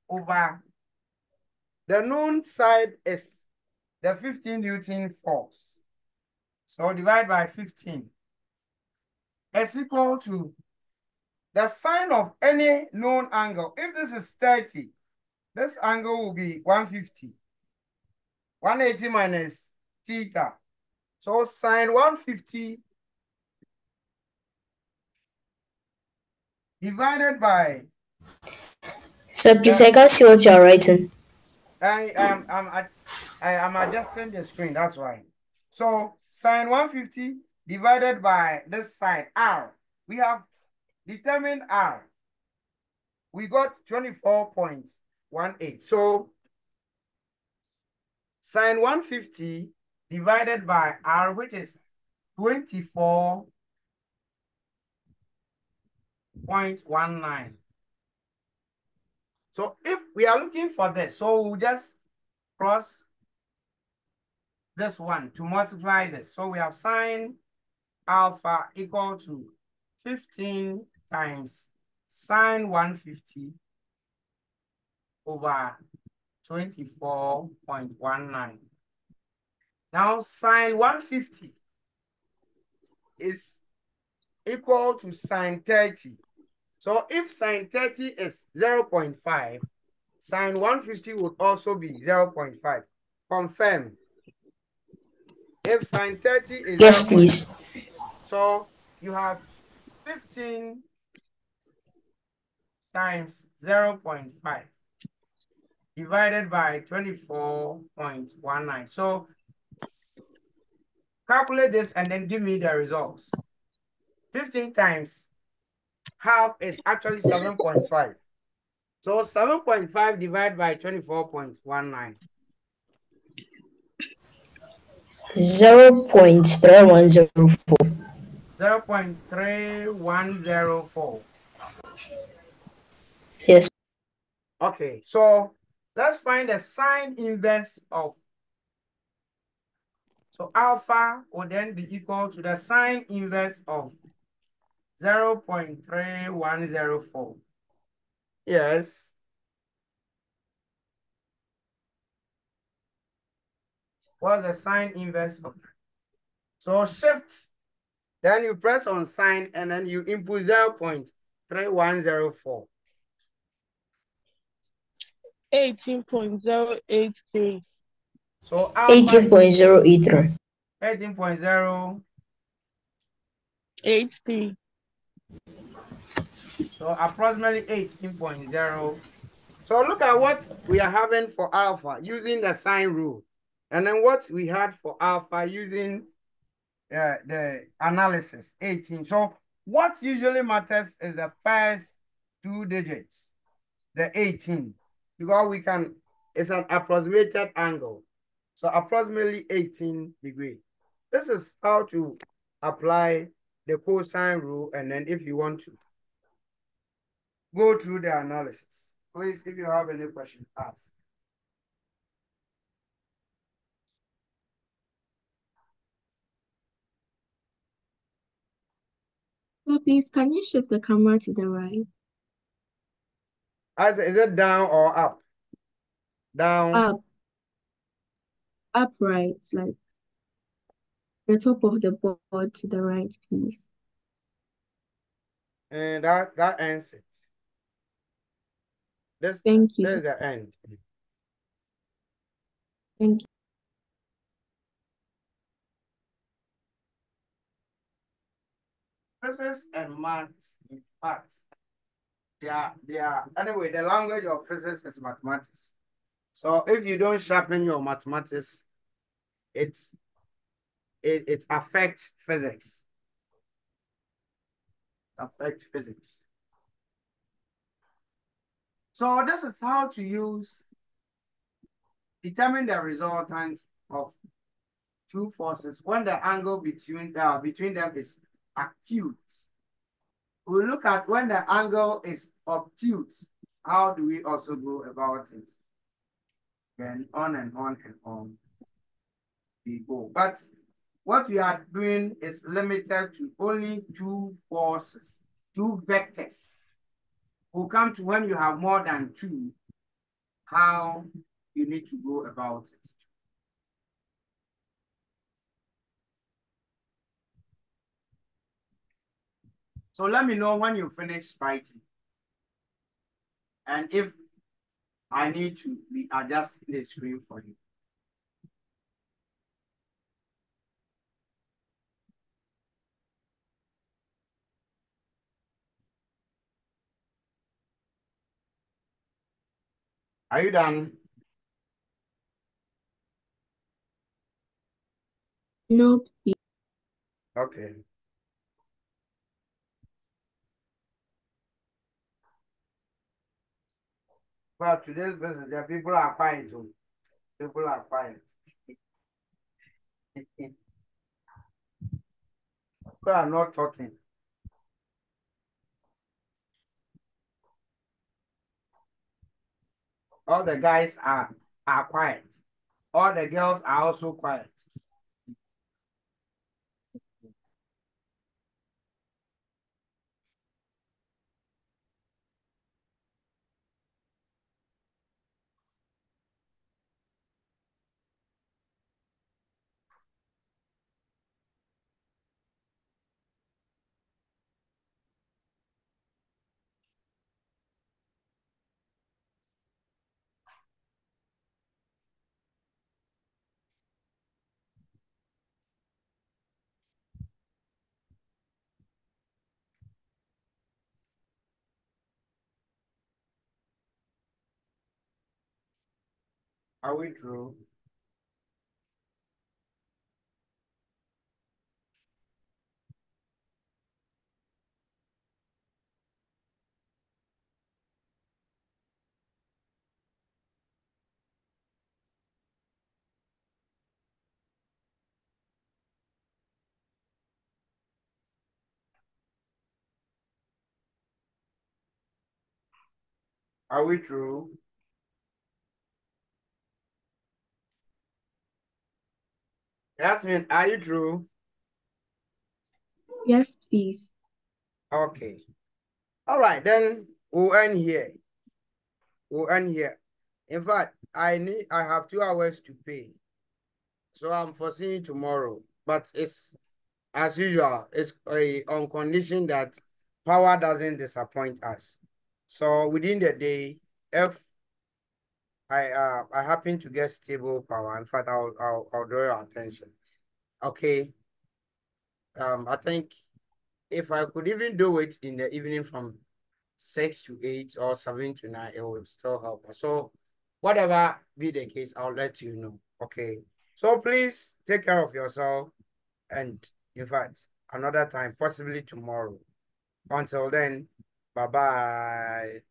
over the known side is the 15 Newton force. So divide by 15 is equal to the sine of any known angle. If this is 30, this angle will be 150. 180 minus theta. So sine 150 divided by. So please, I can't see what you are writing. I am adjusting the screen, that's why. So sine 150 divided by this side r. We have determined r. We got 24.18. So sine 150 divided by r, which is 24.19. So if we are looking for this, so we'll just cross this one to multiply this. So we have sine alpha equal to 15 times sine 150 over 24.19. Now sine 150 is equal to sine 30. So if sine 30 is 0.5, sine 150 would also be 0.5. Confirm. If sine 30 is yes, please. So you have 15 times 0.5 divided by 24.19. So calculate this and then give me the results. 15 times half is actually 7.5. So 7.5 divided by 24.19. 0.3104. 0.3104. Yes. Okay, so let's find the sine inverse of. So alpha will then be equal to the sine inverse of 0.3104. Yes. What's the sine inverse of? So shift, then you press on sine and then you input 0.3104. 18.083. So alpha is 18.083. 83. So approximately 18.0. So look at what we are having for alpha using the sine rule. And then what we had for alpha using the analysis, 18. So what usually matters is the first two digits, the 18. Because it's an approximated angle. So approximately 18 degrees. This is how to apply the cosine rule, and then if you want to go through the analysis, please, if you have any question, ask. So please, can you shift the camera to the right? Is it down or up? Down. Up. Upright, like the top of the board to the right, please. And that ends it. Thank you. This is the end. Thank you. Physics and maths, in fact, they are anyway, the language of physics is mathematics. So if you don't sharpen your mathematics, it affects physics. Affect physics. So this is how to determine the resultant of two forces when the angle between them is acute. We look at when the angle is obtuse. How do we also go about it? Then on and on and on we go. But what we are doing is limited to only two forces, two vectors. We'll come to when you have more than two, how you need to go about it. So let me know when you finish writing. And if I need to be adjusting the screen for you. Are you done? No, please. Okay. Well, today's visit, the people are quiet too. People are quiet. People are not talking. All the guys are quiet. All the girls are also quiet. Are we through? Are we through? Jasmine, are you through? Yes, please. Okay. All right, then we'll end here. We'll end here. In fact, I have 2 hours to pay. So I'm foreseeing tomorrow. But it's as usual, it's on condition that power doesn't disappoint us. So within the day, if I happen to get stable power, in fact, I'll draw your attention. Okay. I think if I could even do it in the evening from 6 to 8 or 7 to 9, it will still help us. So whatever be the case, I'll let you know. Okay. So please take care of yourself. And in fact, another time, possibly tomorrow. Until then, bye-bye.